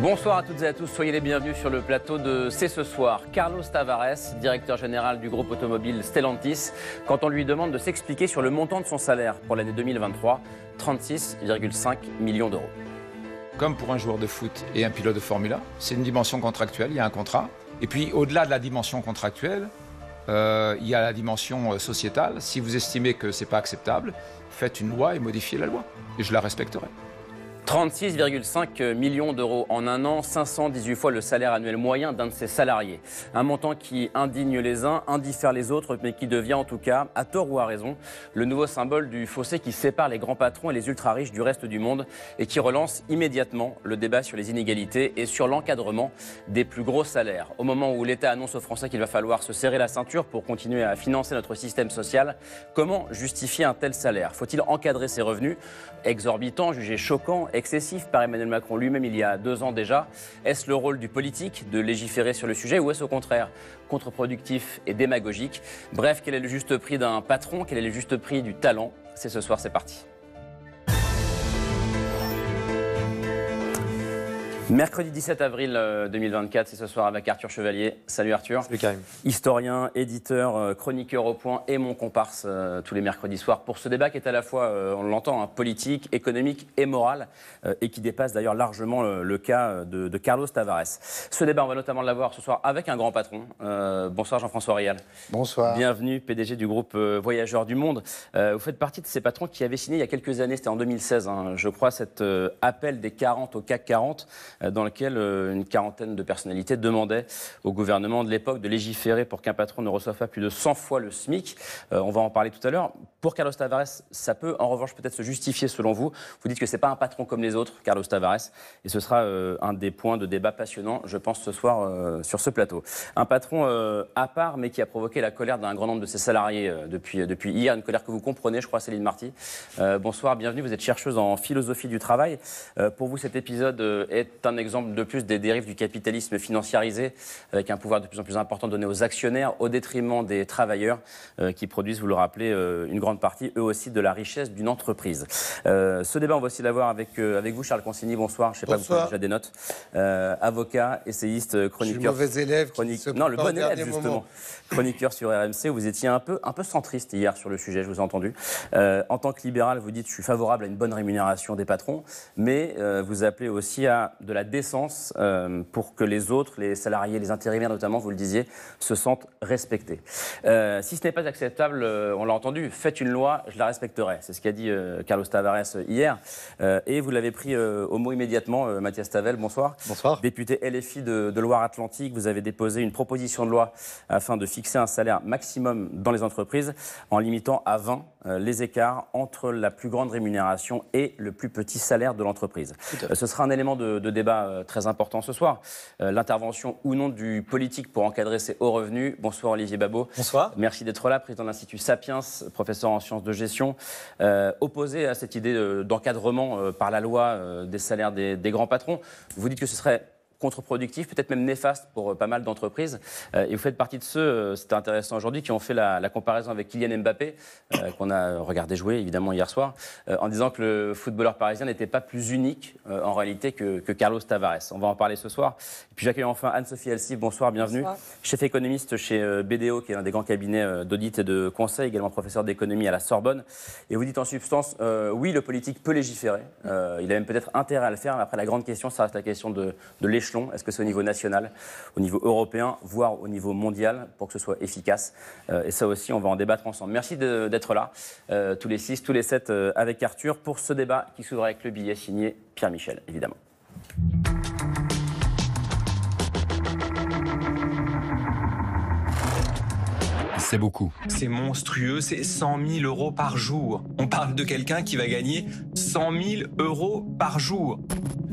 Bonsoir à toutes et à tous, soyez les bienvenus sur le plateau de C'est ce soir. Carlos Tavares, directeur général du groupe automobile Stellantis, quand on lui demande de s'expliquer sur le montant de son salaire pour l'année 2023, 36,5 millions d'euros. Comme pour un joueur de foot et un pilote de Formule 1, c'est une dimension contractuelle, il y a un contrat. Et puis au-delà de la dimension contractuelle, il y a la dimension sociétale. Si vous estimez que ce n'est pas acceptable, faites une loi et modifiez la loi. Et je la respecterai. 36,5 millions d'euros en un an, 518 fois le salaire annuel moyen d'un de ses salariés. Un montant qui indigne les uns, indiffère les autres, mais qui devient en tout cas, à tort ou à raison, le nouveau symbole du fossé qui sépare les grands patrons et les ultra-riches du reste du monde et qui relance immédiatement le débat sur les inégalités et sur l'encadrement des plus gros salaires. Au moment où l'État annonce aux Français qu'il va falloir se serrer la ceinture pour continuer à financer notre système social, comment justifier un tel salaire? Faut-il encadrer ses revenus? Exorbitant, jugé choquant, excessif par Emmanuel Macron lui-même il y a 2 ans déjà. Est-ce le rôle du politique de légiférer sur le sujet ou est-ce au contraire contre-productif et démagogique? Bref, quel est le juste prix d'un patron? Quel est le juste prix du talent? C'est ce soir, c'est parti. Mercredi 17 avril 2024, c'est ce soir avec Arthur Chevalier. Salut Arthur. Salut Karim. Historien, éditeur, chroniqueur au point et mon comparse tous les mercredis soirs pour ce débat qui est à la fois, on l'entend, politique, économique et moral et qui dépasse d'ailleurs largement le cas de Carlos Tavares. Ce débat, on va notamment l'avoir ce soir avec un grand patron. Bonsoir Jean-François Rial. Bonsoir. Bienvenue, PDG du groupe Voyageurs du Monde. Vous faites partie de ces patrons qui avaient signé il y a quelques années, c'était en 2016, je crois, cet appel des 40 au CAC 40. Dans lequel une quarantaine de personnalités demandaient au gouvernement de l'époque de légiférer pour qu'un patron ne reçoive pas plus de 100 fois le SMIC. On va en parler tout à l'heure. Pour Carlos Tavares, ça peut en revanche peut-être se justifier selon vous. Vous dites que ce n'est pas un patron comme les autres, Carlos Tavares, et ce sera un des points de débat passionnants, je pense, ce soir sur ce plateau. Un patron à part, mais qui a provoqué la colère d'un grand nombre de ses salariés depuis hier, une colère que vous comprenez, je crois, Céline Marty. Bonsoir, bienvenue, vous êtes chercheuse en philosophie du travail. Pour vous, cet épisode est un exemple de plus des dérives du capitalisme financiarisé, avec un pouvoir de plus en plus important donné aux actionnaires au détriment des travailleurs qui produisent, vous le rappelez, une grande partie, eux aussi, de la richesse d'une entreprise. Ce débat, on va aussi l'avoir avec vous, Charles Consigny. Bonsoir. Je ne sais pas, vous prenez déjà des notes. Avocat, essayiste, chroniqueur. Je suis mauvais élève. Non, le bon élève, justement. Chroniqueur sur RMC, vous étiez un peu centriste hier sur le sujet, je vous ai entendu. En tant que libéral, vous dites, je suis favorable à une bonne rémunération des patrons, mais vous appelez aussi à de la décence pour que les autres, les salariés, les intérimaires notamment, vous le disiez, se sentent respectés. Si ce n'est pas acceptable, on l'a entendu, faites une loi, je la respecterai. C'est ce qu'a dit Carlos Tavares hier. Et vous l'avez pris au mot immédiatement, Mathias Tavel, bonsoir. Bonsoir. Député LFI de Loire-Atlantique, vous avez déposé une proposition de loi afin de fixer un salaire maximum dans les entreprises en limitant à 20 les écarts entre la plus grande rémunération et le plus petit salaire de l'entreprise. Ce sera un élément de débat très important ce soir. L'intervention ou non du politique pour encadrer ces hauts revenus. Bonsoir Olivier Babot. Bonsoir. Merci d'être là, président de l'Institut Sapiens, professeur en sciences de gestion. Opposé à cette idée d'encadrement par la loi des salaires des grands patrons, vous dites que ce serait contre-productif, peut-être même néfaste pour pas mal d'entreprises. Et vous faites partie de ceux, c'était intéressant aujourd'hui, qui ont fait la comparaison avec Kylian Mbappé, qu'on a regardé jouer évidemment hier soir, en disant que le footballeur parisien n'était pas plus unique en réalité que Carlos Tavares. On va en parler ce soir. Et puis j'accueille enfin Anne-Sophie Elsif. Bonsoir, bienvenue. Bonsoir. Chef économiste chez BDO, qui est l'un des grands cabinets d'audit et de conseil, également professeur d'économie à la Sorbonne. Et vous dites en substance, oui, le politique peut légiférer. Il a même peut-être intérêt à le faire, mais après la grande question, ça reste la question de l'échelon. Est-ce que c'est au niveau national, au niveau européen, voire au niveau mondial, pour que ce soit efficace? Et ça aussi, on va en débattre ensemble. Merci d'être là, tous les 6, tous les 7, avec Arthur, pour ce débat qui s'ouvre avec le billet signé Pierre Michel, évidemment. C'est beaucoup. C'est monstrueux, c'est 100 000 euros par jour. On parle de quelqu'un qui va gagner 100 000 euros par jour.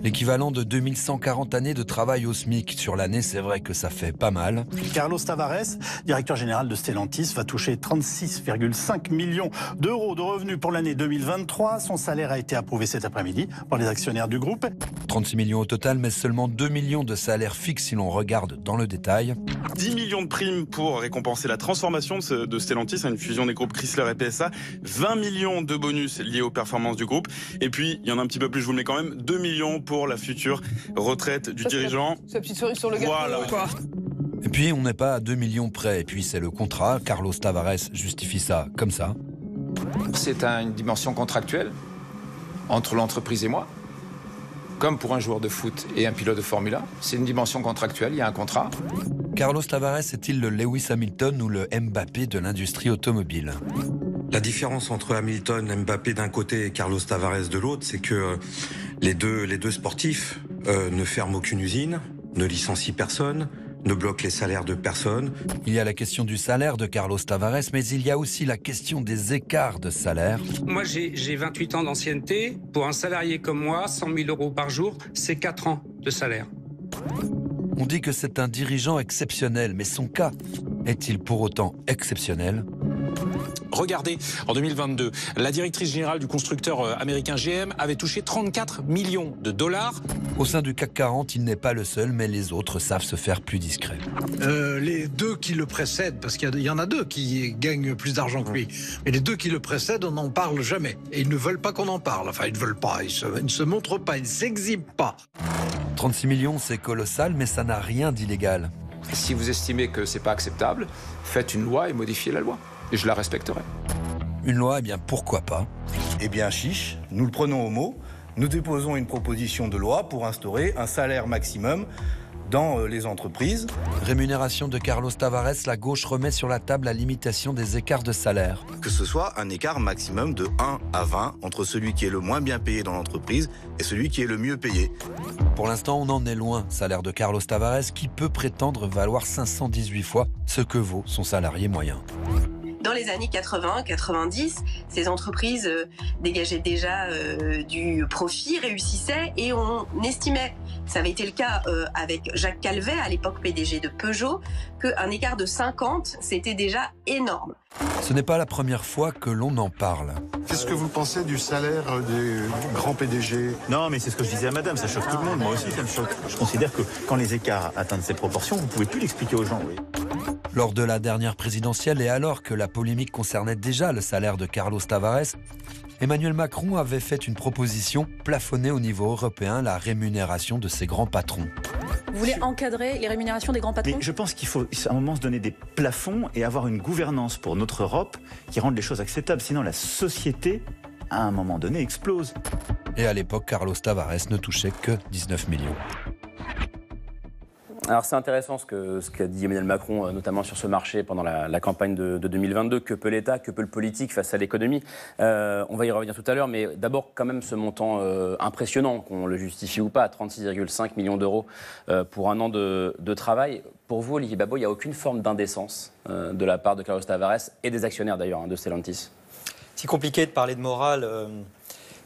L'équivalent de 2140 années de travail au SMIC sur l'année, c'est vrai que ça fait pas mal. Carlos Tavares, directeur général de Stellantis, va toucher 36,5 millions d'euros de revenus pour l'année 2023. Son salaire a été approuvé cet après-midi par les actionnaires du groupe. 36 millions au total, mais seulement 2 millions de salaires fixes si l'on regarde dans le détail. 10 millions de primes pour récompenser la transformation de Stellantis à une fusion des groupes Chrysler et PSA. 20 millions de bonus liés aux performances du groupe. Et puis, il y en a un petit peu plus, je vous le mets quand même, 2 millions pour pour la future retraite du dirigeant. C'est la petite cerise sur le gâteau. Voilà. Quoi. Et puis, on n'est pas à 2 millions près. Et puis, c'est le contrat. Carlos Tavares justifie ça comme ça. C'est une dimension contractuelle entre l'entreprise et moi. Comme pour un joueur de foot et un pilote de Formule 1, c'est une dimension contractuelle, il y a un contrat. Carlos Tavares est-il le Lewis Hamilton ou le Mbappé de l'industrie automobile? La différence entre Hamilton, Mbappé d'un côté et Carlos Tavares de l'autre, c'est que les deux sportifs ne ferment aucune usine, ne licencient personne, ne bloquent les salaires de personne. Il y a la question du salaire de Carlos Tavares, mais il y a aussi la question des écarts de salaire. Moi, j'ai 28 ans d'ancienneté. Pour un salarié comme moi, 100 000 euros par jour, c'est 4 ans de salaire. On dit que c'est un dirigeant exceptionnel, mais son cas est-il pour autant exceptionnel ? Regardez, en 2022, la directrice générale du constructeur américain GM avait touché 34 millions de dollars. Au sein du CAC 40, il n'est pas le seul, mais les autres savent se faire plus discrets. Les deux qui le précèdent, parce qu'il y en a deux qui gagnent plus d'argent que lui, mais les deux qui le précèdent, on n'en parle jamais. Et ils ne veulent pas qu'on en parle. Enfin, ils ne veulent pas, ils ne se montrent pas, ils ne s'exhibent pas. 36 millions, c'est colossal, mais ça n'a rien d'illégal. Si vous estimez que c'est pas acceptable, faites une loi et modifiez la loi. Et je la respecterai. Une loi, eh bien pourquoi pas ? Eh bien chiche, nous le prenons au mot. Nous déposons une proposition de loi pour instaurer un salaire maximum dans les entreprises. Rémunération de Carlos Tavares, la gauche remet sur la table la limitation des écarts de salaire. Que ce soit un écart maximum de 1 à 20 entre celui qui est le moins bien payé dans l'entreprise et celui qui est le mieux payé. Pour l'instant, on en est loin. Salaire de Carlos Tavares qui peut prétendre valoir 518 fois ce que vaut son salarié moyen. Dans les années 80-90, ces entreprises dégageaient déjà du profit, réussissaient et on estimait, ça avait été le cas avec Jacques Calvet, à l'époque PDG de Peugeot, qu'un écart de 50, c'était déjà énorme. Ce n'est pas la première fois que l'on en parle. Qu'est-ce que vous pensez du salaire des grands PDG ? Non, mais c'est ce que je disais à madame, ça choque tout le monde, moi aussi ça me choque. Je considère que quand les écarts atteignent ces proportions, vous ne pouvez plus l'expliquer aux gens. Oui. Lors de la dernière présidentielle et alors que la polémique concernait déjà le salaire de Carlos Tavares, Emmanuel Macron avait fait une proposition plafonner au niveau européen la rémunération de ses grands patrons. Vous voulez encadrer les rémunérations des grands patrons ? Mais je pense qu'il faut à un moment se donner des plafonds et avoir une gouvernance pour notre Europe qui rende les choses acceptables. Sinon la société, à un moment donné, explose. Et à l'époque, Carlos Tavares ne touchait que 19 millions. Alors c'est intéressant ce qu'a dit Emmanuel Macron, notamment sur ce marché pendant la campagne de 2022. Que peut l'État, que peut le politique face à l'économie ? On va y revenir tout à l'heure, mais d'abord quand même ce montant impressionnant, qu'on le justifie ou pas, 36,5 millions d'euros pour un an de travail. Pour vous, Olivier Babot, il n'y a aucune forme d'indécence de la part de Carlos Tavares et des actionnaires d'ailleurs de Stellantis. C'est compliqué de parler de morale.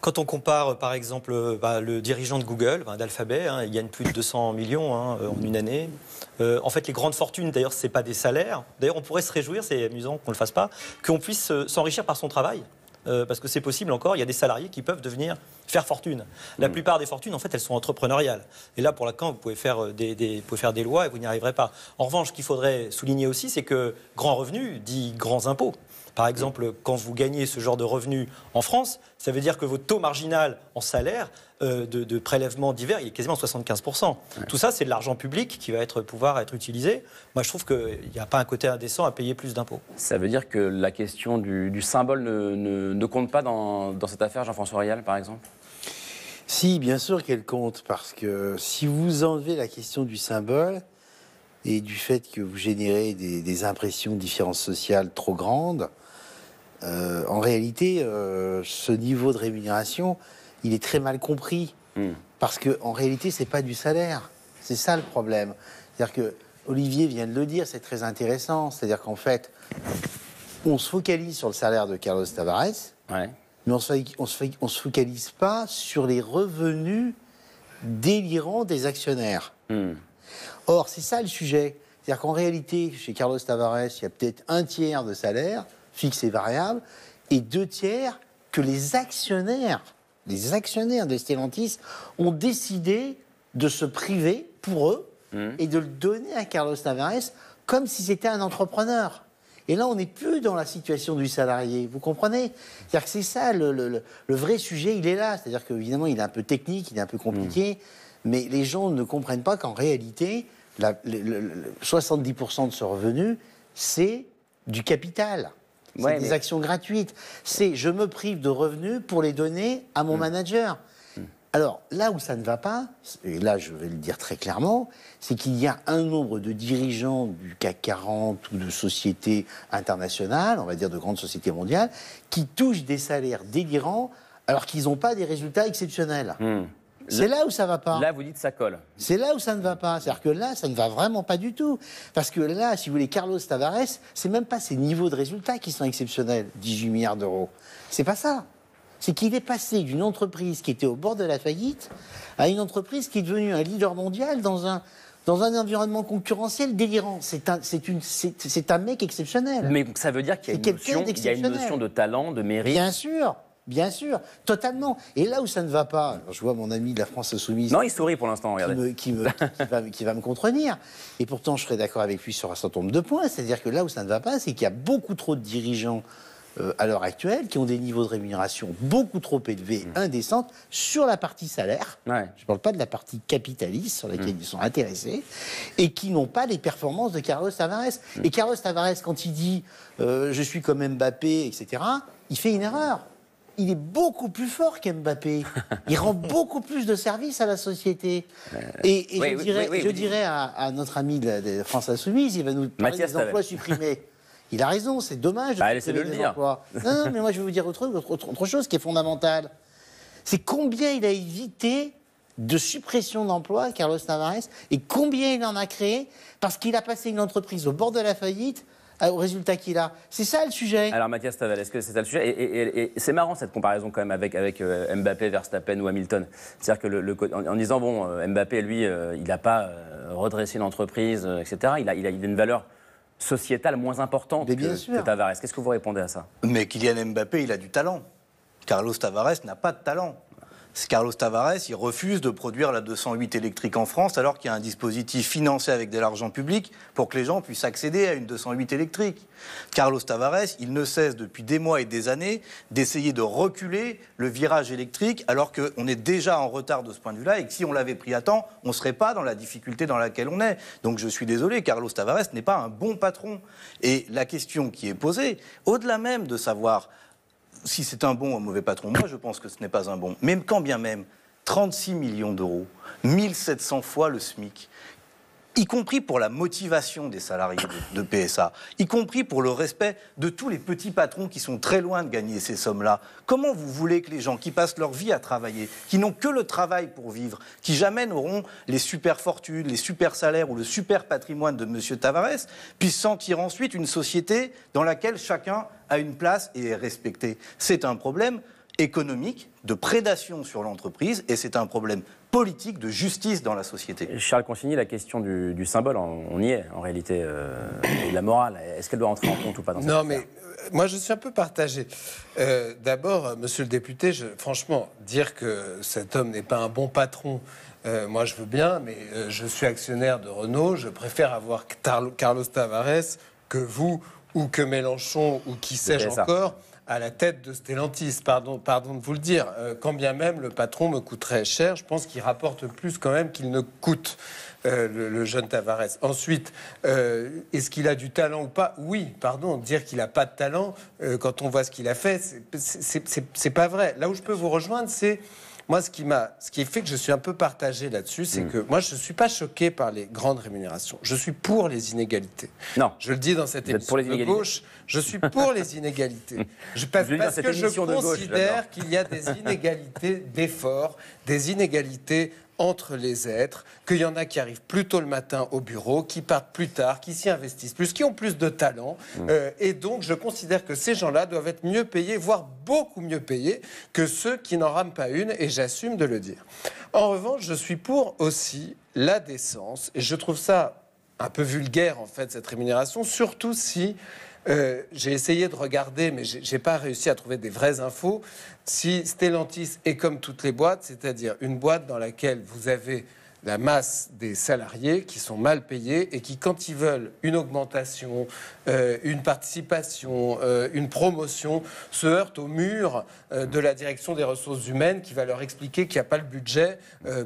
Quand on compare, par exemple, le dirigeant de Google, d'Alphabet, il gagne plus de 200 millions en une année. En fait, les grandes fortunes, d'ailleurs, ce n'est pas des salaires. D'ailleurs, on pourrait se réjouir, c'est amusant qu'on ne le fasse pas, qu'on puisse s'enrichir par son travail. Parce que c'est possible encore, il y a des salariés qui peuvent devenir faire fortune. La plupart des fortunes, en fait, elles sont entrepreneuriales. Et là, pour l'instant, vous pouvez faire des lois et vous n'y arriverez pas. En revanche, ce qu'il faudrait souligner aussi, c'est que grand revenu dit grands impôts. Par exemple, quand vous gagnez ce genre de revenus en France, ça veut dire que votre taux marginal en salaire de prélèvements divers, il est quasiment 75%. Ouais. Tout ça, c'est de l'argent public qui va pouvoir être utilisé. Moi, je trouve qu'il n'y a pas un côté indécent à payer plus d'impôts. Ça veut dire que la question du symbole ne compte pas dans cette affaire, Jean-François Rial, par exemple ? Si, bien sûr qu'elle compte, parce que si vous enlevez la question du symbole et du fait que vous générez des impressions de différence sociale trop grandes, en réalité, ce niveau de rémunération, il est très mal compris. Parce qu'en réalité, c'est pas du salaire. C'est ça le problème. C'est-à-dire que Olivier vient de le dire, c'est très intéressant. C'est-à-dire qu'en fait, on se focalise sur le salaire de Carlos Tavares, mais on se focalise pas sur les revenus délirants des actionnaires. Or, c'est ça le sujet. C'est-à-dire qu'en réalité, chez Carlos Tavares, il y a peut-être un tiers de salaire fixe et variable, et 2 tiers que les actionnaires de Stellantis ont décidé de se priver pour eux et de le donner à Carlos Tavares comme si c'était un entrepreneur. Et là, on n'est plus dans la situation du salarié. Vous comprenez? C'est-à-dire que c'est ça, le vrai sujet, il est là. C'est-à-dire qu'évidemment, il est un peu technique, il est un peu compliqué, mais les gens ne comprennent pas qu'en réalité, 70% de ce revenu, c'est du capital. C'est des actions gratuites. C'est je me prive de revenus pour les donner à mon manager. Alors, là où ça ne va pas, et là je vais le dire très clairement, c'est qu'il y a un nombre de dirigeants du CAC 40 ou de sociétés internationales, on va dire de grandes sociétés mondiales, qui touchent des salaires délirants alors qu'ils n'ont pas des résultats exceptionnels. C'est là où ça ne va pas. Là, vous dites ça colle. C'est là où ça ne va pas. C'est-à-dire que là, ça ne va vraiment pas du tout. Parce que là, si vous voulez, Carlos Tavares, c'est même pas ses niveaux de résultats qui sont exceptionnels, 18 milliards d'euros. C'est pas ça. C'est qu'il est passé d'une entreprise qui était au bord de la faillite à une entreprise qui est devenue un leader mondial dans un environnement concurrentiel délirant. C'est un mec exceptionnel. Mais ça veut dire qu'il y a une notion de talent, de mérite. Bien sûr, totalement. Et là où ça ne va pas, alors je vois mon ami de la France Insoumise... Non, il sourit pour l'instant, regardez. Qui va me contredire. Et pourtant, je serais d'accord avec lui sur un certain nombre de points. C'est-à-dire que là où ça ne va pas, c'est qu'il y a beaucoup trop de dirigeants à l'heure actuelle qui ont des niveaux de rémunération beaucoup trop élevés, indécentes, sur la partie salaire. Je ne parle pas de la partie capitaliste sur laquelle ils sont intéressés, et qui n'ont pas les performances de Carlos Tavares. Et Carlos Tavares, quand il dit « je suis comme Mbappé », etc., il fait une erreur. Il est beaucoup plus fort qu'Mbappé. Il rend beaucoup plus de services à la société. Et je dirais à notre ami de France Insoumise, il va nous parler des emplois supprimés. Il a raison, c'est dommage de supprimer des emplois. Non, mais moi je vais vous dire autre chose qui est fondamentale. C'est combien il a évité de suppression d'emplois, Carlos Tavares, et combien il en a créé parce qu'il a passé une entreprise au bord de la faillite au résultat qu'il a. C'est ça le sujet. Alors Mathias Tavel, est-ce que c'est ça le sujet? Et c'est marrant cette comparaison quand même avec Mbappé, Verstappen ou Hamilton. C'est-à-dire que en disant, bon, Mbappé, lui, il n'a pas redressé l'entreprise, etc. Il a une valeur sociétale moins importante que Tavares. Qu'est-ce que vous répondez à ça? Mais Kylian Mbappé, il a du talent. Carlos Tavares n'a pas de talent. Carlos Tavares, il refuse de produire la 208 électrique en France alors qu'il y a un dispositif financé avec de l'argent public pour que les gens puissent accéder à une 208 électrique. Carlos Tavares, il ne cesse depuis des mois et des années d'essayer de reculer le virage électrique alors qu'on est déjà en retard de ce point de vue-là et que si on l'avait pris à temps, on ne serait pas dans la difficulté dans laquelle on est. Donc je suis désolé, Carlos Tavares n'est pas un bon patron. Et la question qui est posée, au-delà même de savoir si c'est un bon ou un mauvais patron, moi je pense que ce n'est pas un bon. Même quand bien même, 36 millions d'euros, 1700 fois le SMIC, y compris pour la motivation des salariés de PSA, y compris pour le respect de tous les petits patrons qui sont très loin de gagner ces sommes-là. Comment vous voulez que les gens qui passent leur vie à travailler, qui n'ont que le travail pour vivre, qui jamais n'auront les super fortunes, les super salaires ou le super patrimoine de M. Tavares, puissent sentir ensuite une société dans laquelle chacun a une place et est respecté? C'est un problème économique, de prédation sur l'entreprise, et c'est un problème politique de justice dans la société. Charles Consigny, la question du symbole, on y est en réalité, et de la morale, est-ce qu'elle doit entrer en compte ou pas dans cette affaire? Mais moi je suis un peu partagé. D'abord, monsieur le député, franchement, dire que cet homme n'est pas un bon patron, moi je veux bien, mais je suis actionnaire de Renault, je préfère avoir Carlos Tavares que vous, ou que Mélenchon, ou qui sais-je encore, à la tête de Stellantis, pardon de vous le dire. Quand bien même le patron me coûterait cher, je pense qu'il rapporte plus quand même qu'il ne coûte, le jeune Tavares. Ensuite, est-ce qu'il a du talent ou pas? Oui, dire qu'il n'a pas de talent, quand on voit ce qu'il a fait, c'est pas vrai. Là où je peux vous rejoindre, c'est... Moi, ce qui fait que je suis un peu partagé là-dessus, c'est que moi, je ne suis pas choqué par les grandes rémunérations. Je suis pour les inégalités. Non. Je le dis dans cette émission de gauche, je suis pour les inégalités. Parce que je considère qu'il y a des inégalités d'effort, des inégalités entre les êtres, qu'il y en a qui arrivent plus tôt le matin au bureau, qui partent plus tard, qui s'y investissent plus, qui ont plus de talent. Et donc, je considère que ces gens-là doivent être mieux payés, voire beaucoup mieux payés que ceux qui n'en rament pas une, et j'assume de le dire. En revanche, je suis pour aussi la décence, et je trouve ça un peu vulgaire, en fait, cette rémunération, surtout si... j'ai essayé de regarder, mais je n'ai pas réussi à trouver des vraies infos. Si Stellantis est comme toutes les boîtes, c'est-à-dire une boîte dans laquelle vous avez la masse des salariés qui sont mal payés et qui, quand ils veulent une augmentation, une participation, une promotion, se heurtent au mur de la direction des ressources humaines qui va leur expliquer qu'il n'y a pas le budget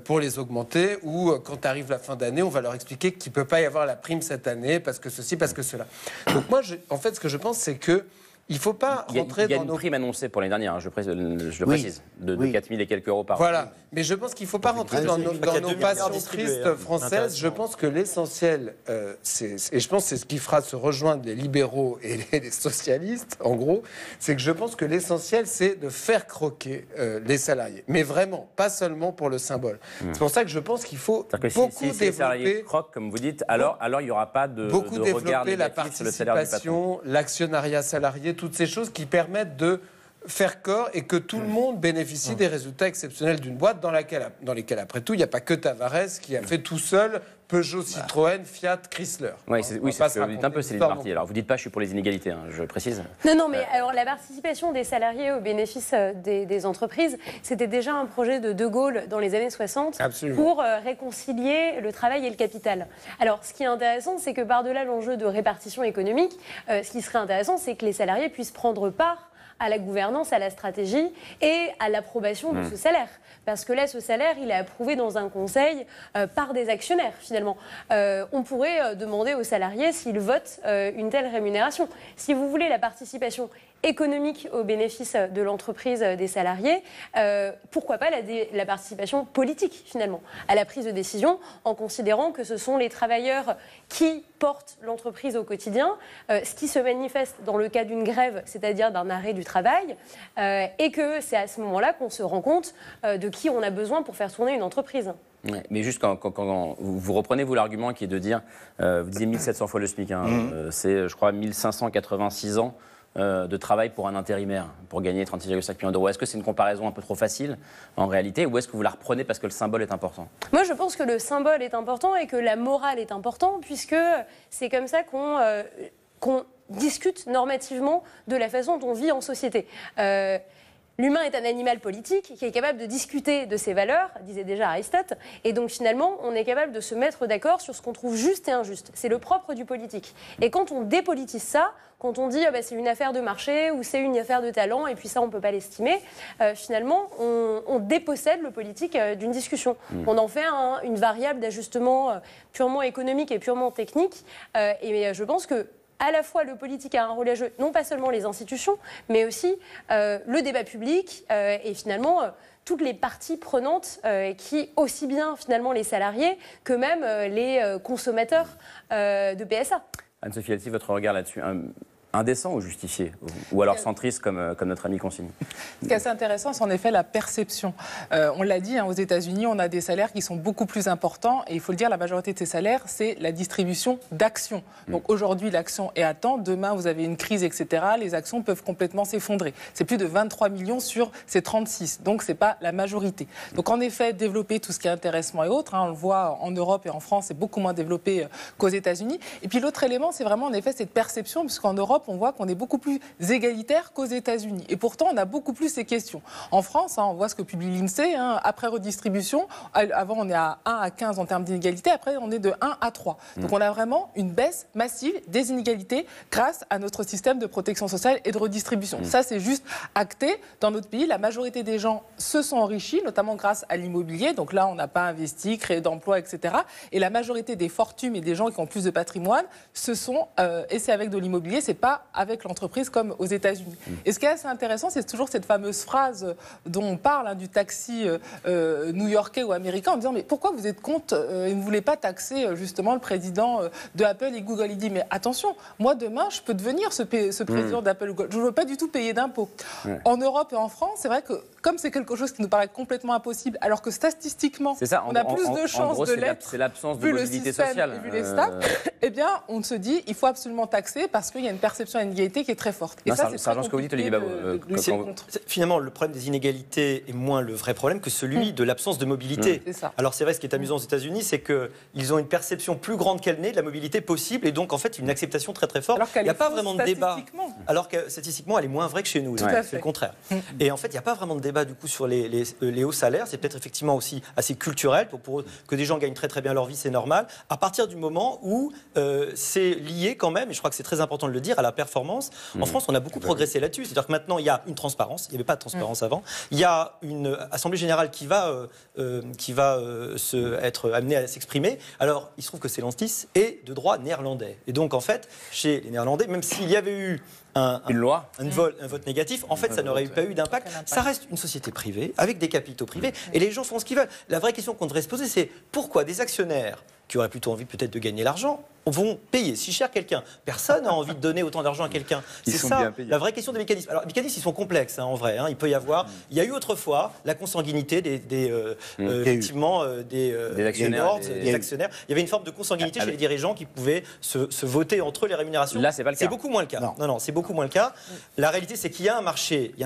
pour les augmenter, ou quand arrive la fin d'année, on va leur expliquer qu'il ne peut pas y avoir la prime cette année parce que ceci, parce que cela. Donc moi, en fait, ce que je pense, c'est que il ne faut pas rentrer dans Il y a une prime annoncée pour l'année dernière, je le précise, de 4 000 et quelques euros par an. Voilà, mais je pense qu'il ne faut pas rentrer dans nos passions tristes françaises. Je pense que l'essentiel, et je pense que c'est ce qui fera se rejoindre les libéraux et les socialistes, en gros, c'est que je pense que l'essentiel, c'est de faire croquer les salariés. Mais vraiment, pas seulement pour le symbole. C'est pour ça que je pense qu'il faut beaucoup développer... Si les salariés croquent, comme vous dites, alors il n'y aura pas de regard négatif sur le salaire du patron. L'actionnariat salarié, toutes ces choses qui permettent de faire corps et que tout le monde bénéficie des résultats exceptionnels d'une boîte dans lesquels, après tout, il n'y a pas que Tavares qui a fait tout seul Peugeot, Citroën, Fiat, Chrysler. Oui, c'est ce que vous dites un peu, Céline Marty. Alors, vous ne dites pas, je suis pour les inégalités, je précise. Non, mais alors la participation des salariés au bénéfice des entreprises, c'était déjà un projet de Gaulle dans les années 60 pour réconcilier le travail et le capital. Alors, ce qui est intéressant, c'est que par-delà l'enjeu de répartition économique, ce qui serait intéressant, c'est que les salariés puissent prendre part à la gouvernance, à la stratégie et à l'approbation de ce salaire. Parce que là, ce salaire, il est approuvé dans un conseil par des actionnaires, finalement. On pourrait demander aux salariés s'ils votent une telle rémunération. Si vous voulez la participation économique au bénéfice de l'entreprise des salariés, pourquoi pas la participation politique, finalement, à la prise de décision, en considérant que ce sont les travailleurs qui portent l'entreprise au quotidien, ce qui se manifeste dans le cas d'une grève, c'est-à-dire d'un arrêt du travail, et que c'est à ce moment-là qu'on se rend compte de qui on a besoin pour faire tourner une entreprise. Ouais, mais juste quand vous reprenez l'argument qui est de dire, vous disiez 1700 fois le SMIC, c'est je crois 1586 ans de travail pour un intérimaire, pour gagner 36,5 millions d'euros. Est-ce que c'est une comparaison un peu trop facile en réalité, ou est-ce que vous la reprenez parce que le symbole est important? Moi, je pense que le symbole est important et que la morale est importante, puisque c'est comme ça qu'on discute normativement de la façon dont on vit en société. L'humain est un animal politique qui est capable de discuter de ses valeurs, disait déjà Aristote, et donc finalement, on est capable de se mettre d'accord sur ce qu'on trouve juste et injuste. C'est le propre du politique. Et quand on dépolitise ça, quand on dit c'est une affaire de marché ou c'est une affaire de talent, et puis ça, on ne peut pas l'estimer, finalement, on dépossède le politique d'une discussion. On en fait une variable d'ajustement purement économique et purement technique, et je pense que à la fois le politique a un rôle à jouer, non pas seulement les institutions, mais aussi le débat public et finalement toutes les parties prenantes qui, aussi bien finalement les salariés que même les consommateurs de PSA. Anne-Sophie Elty, votre regard là-dessus, indécent ou justifié? Ou alors centriste comme notre ami consigne? Ce qui est assez intéressant, c'est en effet la perception. On l'a dit, aux États-Unis, on a des salaires qui sont beaucoup plus importants. Et il faut le dire, la majorité de ces salaires, c'est la distribution d'actions. Donc aujourd'hui, l'action est à temps. Demain, vous avez une crise, etc. Les actions peuvent complètement s'effondrer. C'est plus de 23 millions sur ces 36. Donc ce n'est pas la majorité. Donc en effet, développer tout ce qui est intéressement et autres, on le voit en Europe et en France, c'est beaucoup moins développé qu'aux États-Unis. Et puis l'autre élément, c'est vraiment en effet cette perception, puisqu'en Europe, on voit qu'on est beaucoup plus égalitaire qu'aux États-Unis. Et pourtant, on a beaucoup plus ces questions. En France, on voit ce que publie l'INSEE, après redistribution. Avant, on est à 1 à 15 en termes d'inégalité. Après, on est de 1 à 3. Donc, on a vraiment une baisse massive des inégalités grâce à notre système de protection sociale et de redistribution. Ça, c'est juste acté. Dans notre pays, la majorité des gens se sont enrichis, notamment grâce à l'immobilier. Donc là, on n'a pas investi, créé d'emplois, etc. Et la majorité des fortunes et des gens qui ont plus de patrimoine, et c'est avec de l'immobilier, c'est pas avec l'entreprise comme aux États-Unis. Et ce qui est assez intéressant, c'est toujours cette fameuse phrase dont on parle du taxi new-yorkais ou américain en disant mais pourquoi vous êtes contre et ne voulez pas taxer justement le président de Apple et Google? Il dit mais attention, moi demain je peux devenir ce président d'Apple ou Google. Je ne veux pas du tout payer d'impôts. En Europe et en France, c'est vrai que comme c'est quelque chose qui nous paraît complètement impossible, alors que statistiquement on a plus de chances de l'être, c'est l'absence de mobilité sociale. Vu les stats, eh bien on se dit il faut absolument taxer parce qu'il y a une perception à l'inégalité qui est très forte. Et non, ça, c'est très compliqué. Finalement, le problème des inégalités est moins le vrai problème que celui de l'absence de mobilité. Alors c'est vrai, ce qui est amusant aux États-Unis, c'est qu'ils ont une perception plus grande qu'elle n'est de la mobilité possible et donc en fait une acceptation très très forte. Il n'y a pas vraiment de débat. Alors que statistiquement, elle est moins vraie que chez nous. C'est le contraire. Et en fait, il n'y a pas vraiment de débat débat du coup sur les hauts salaires. C'est peut-être effectivement aussi assez culturel. Pour eux, que des gens gagnent très très bien leur vie, c'est normal. À partir du moment où c'est lié quand même, et je crois que c'est très important de le dire, à la performance. En France, on a beaucoup progressé là-dessus. C'est-à-dire que maintenant, il y a une transparence. Il n'y avait pas de transparence avant. Il y a une assemblée générale qui va être amenée à s'exprimer. Alors, il se trouve que Stellantis est de droit néerlandais. Et donc, en fait, chez les Néerlandais, même s'il y avait eu une loi, un vote négatif, en fait, ça n'aurait pas eu d'impact. Ça reste une société privée, avec des capitaux privés, et les gens font ce qu'ils veulent. La vraie question qu'on devrait se poser, c'est pourquoi des actionnaires qui auraient plutôt envie peut-être de gagner l'argent vont payer si cher quelqu'un. Personne n'a envie de donner autant d'argent à quelqu'un. C'est ça la vraie question des mécanismes. Alors les mécanismes, ils sont complexes en vrai. Il peut y avoir. Il y a eu autrefois la consanguinité des actionnaires. Il y avait une forme de consanguinité chez les dirigeants qui pouvaient se voter entre eux les rémunérations. Là, c'est pas le cas. C'est beaucoup moins le cas. Non, c'est beaucoup moins le cas. La réalité, c'est qu'il y a un marché,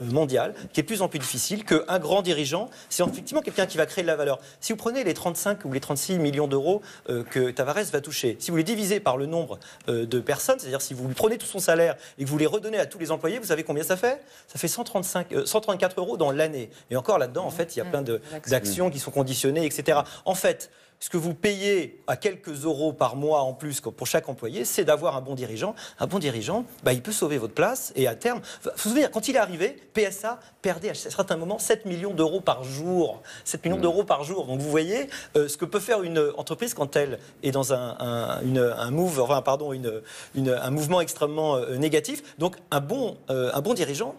mondial qui est de plus en plus difficile. Qu'un grand dirigeant, c'est effectivement quelqu'un qui va créer de la valeur. Si vous prenez les 35 ou les 36 millions d'euros que Tavares va toucher, si vous les divisez par le nombre de personnes, c'est-à-dire si vous lui prenez tout son salaire et que vous les redonnez à tous les employés, vous savez combien ça fait ? Ça fait 134 euros dans l'année. Et encore là-dedans, en fait, il y a plein d'actions qui sont conditionnées, etc. En fait, ce que vous payez à quelques euros par mois en plus pour chaque employé, c'est d'avoir un bon dirigeant. Un bon dirigeant, il peut sauver votre place et à terme, il faut se souvenir, quand il est arrivé, PSA perdait à certain moment 7 millions d'euros par jour. 7 millions d'euros par jour. Donc vous voyez ce que peut faire une entreprise quand elle est dans un mouvement extrêmement négatif. Donc un bon dirigeant,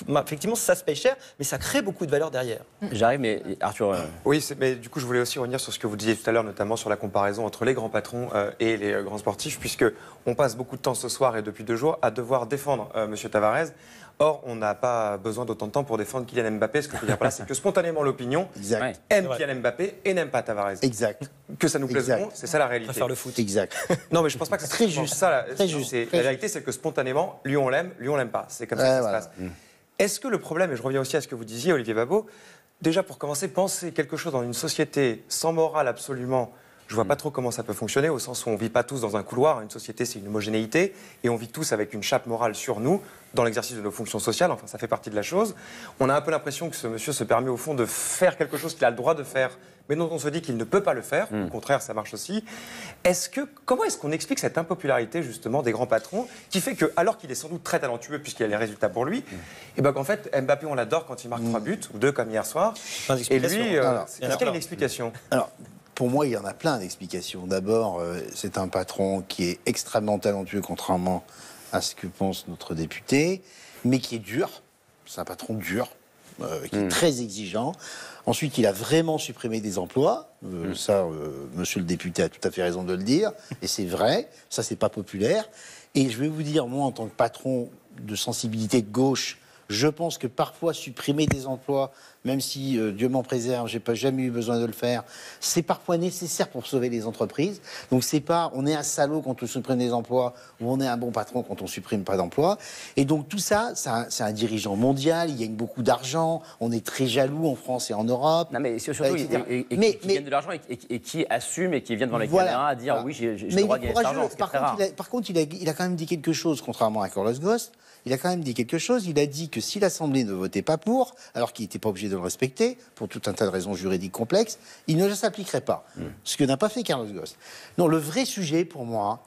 effectivement, ça se paye cher, mais ça crée beaucoup de valeur derrière. J'arrive, mais Arthur... Oui, mais du coup, je voulais aussi revenir sur ce que vous disiez tout à l'heure, notamment sur la comparaison entre les grands patrons et les grands sportifs, puisque on passe beaucoup de temps ce soir et depuis 2 jours à devoir défendre M. Tavares. Or, on n'a pas besoin d'autant de temps pour défendre Kylian Mbappé. Ce que je veux dire par là, c'est que spontanément, l'opinion aime Kylian Mbappé et n'aime pas Tavares. Exact. Que ça nous plaise ou non, c'est ça la réalité. On va faire le foot. Exact. Non, mais je pense pas que c'est très juste. Ça, la vérité, c'est que spontanément, lui on l'aime pas. C'est comme ça que ça se passe. Est-ce que le problème, et je reviens aussi à ce que vous disiez, Olivier Babot, déjà pour commencer, penser quelque chose dans une société sans morale absolument, je vois pas trop comment ça peut fonctionner, au sens où on vit pas tous dans un couloir. Une société, c'est une homogénéité, et on vit tous avec une chape morale sur nous, dans l'exercice de nos fonctions sociales. Enfin, ça fait partie de la chose. On a un peu l'impression que ce monsieur se permet au fond de faire quelque chose qu'il a le droit de faire, mais dont on se dit qu'il ne peut pas le faire. Au contraire, ça marche aussi. Comment est-ce qu'on explique cette impopularité, justement, des grands patrons, qui fait que, alors qu'il est sans doute très talentueux, puisqu'il y a les résultats pour lui, et qu'en fait, Mbappé, on l'adore quand il marque 3 buts, ou 2 comme hier soir. Et lui, est-ce qu'il y a une explication ? Alors, pour moi, il y en a plein d'explications. D'abord, c'est un patron qui est extrêmement talentueux, contrairement à ce que pense notre député, mais qui est dur. C'est un patron dur, qui est très exigeant. Ensuite, il a vraiment supprimé des emplois. Monsieur le député a tout à fait raison de le dire. Et c'est vrai, ça, c'est pas populaire. Et je vais vous dire, moi, en tant que patron de sensibilité de gauche, je pense que parfois supprimer des emplois, même si Dieu m'en préserve, j'ai pas jamais eu besoin de le faire, c'est parfois nécessaire pour sauver les entreprises. Donc c'est pas, on est un salaud quand on supprime des emplois, ou on est un bon patron quand on supprime pas d'emplois. Et donc tout ça, c'est un dirigeant mondial, il gagne beaucoup d'argent, on est très jaloux en France et en Europe. Non mais surtout, qui gagne de l'argent et qui assume et qui vient devant la caméra à dire oui, j'ai le droit de gagner de l'argent. Par contre, il a quand même dit quelque chose, contrairement à Carlos Ghosn. Il a quand même dit quelque chose. Il a dit que si l'Assemblée ne votait pas pour, alors qu'il n'était pas obligé de le respecter, pour tout un tas de raisons juridiques complexes, il ne s'appliquerait pas. Ce que n'a pas fait Carlos Ghosn. Non, le vrai sujet, pour moi,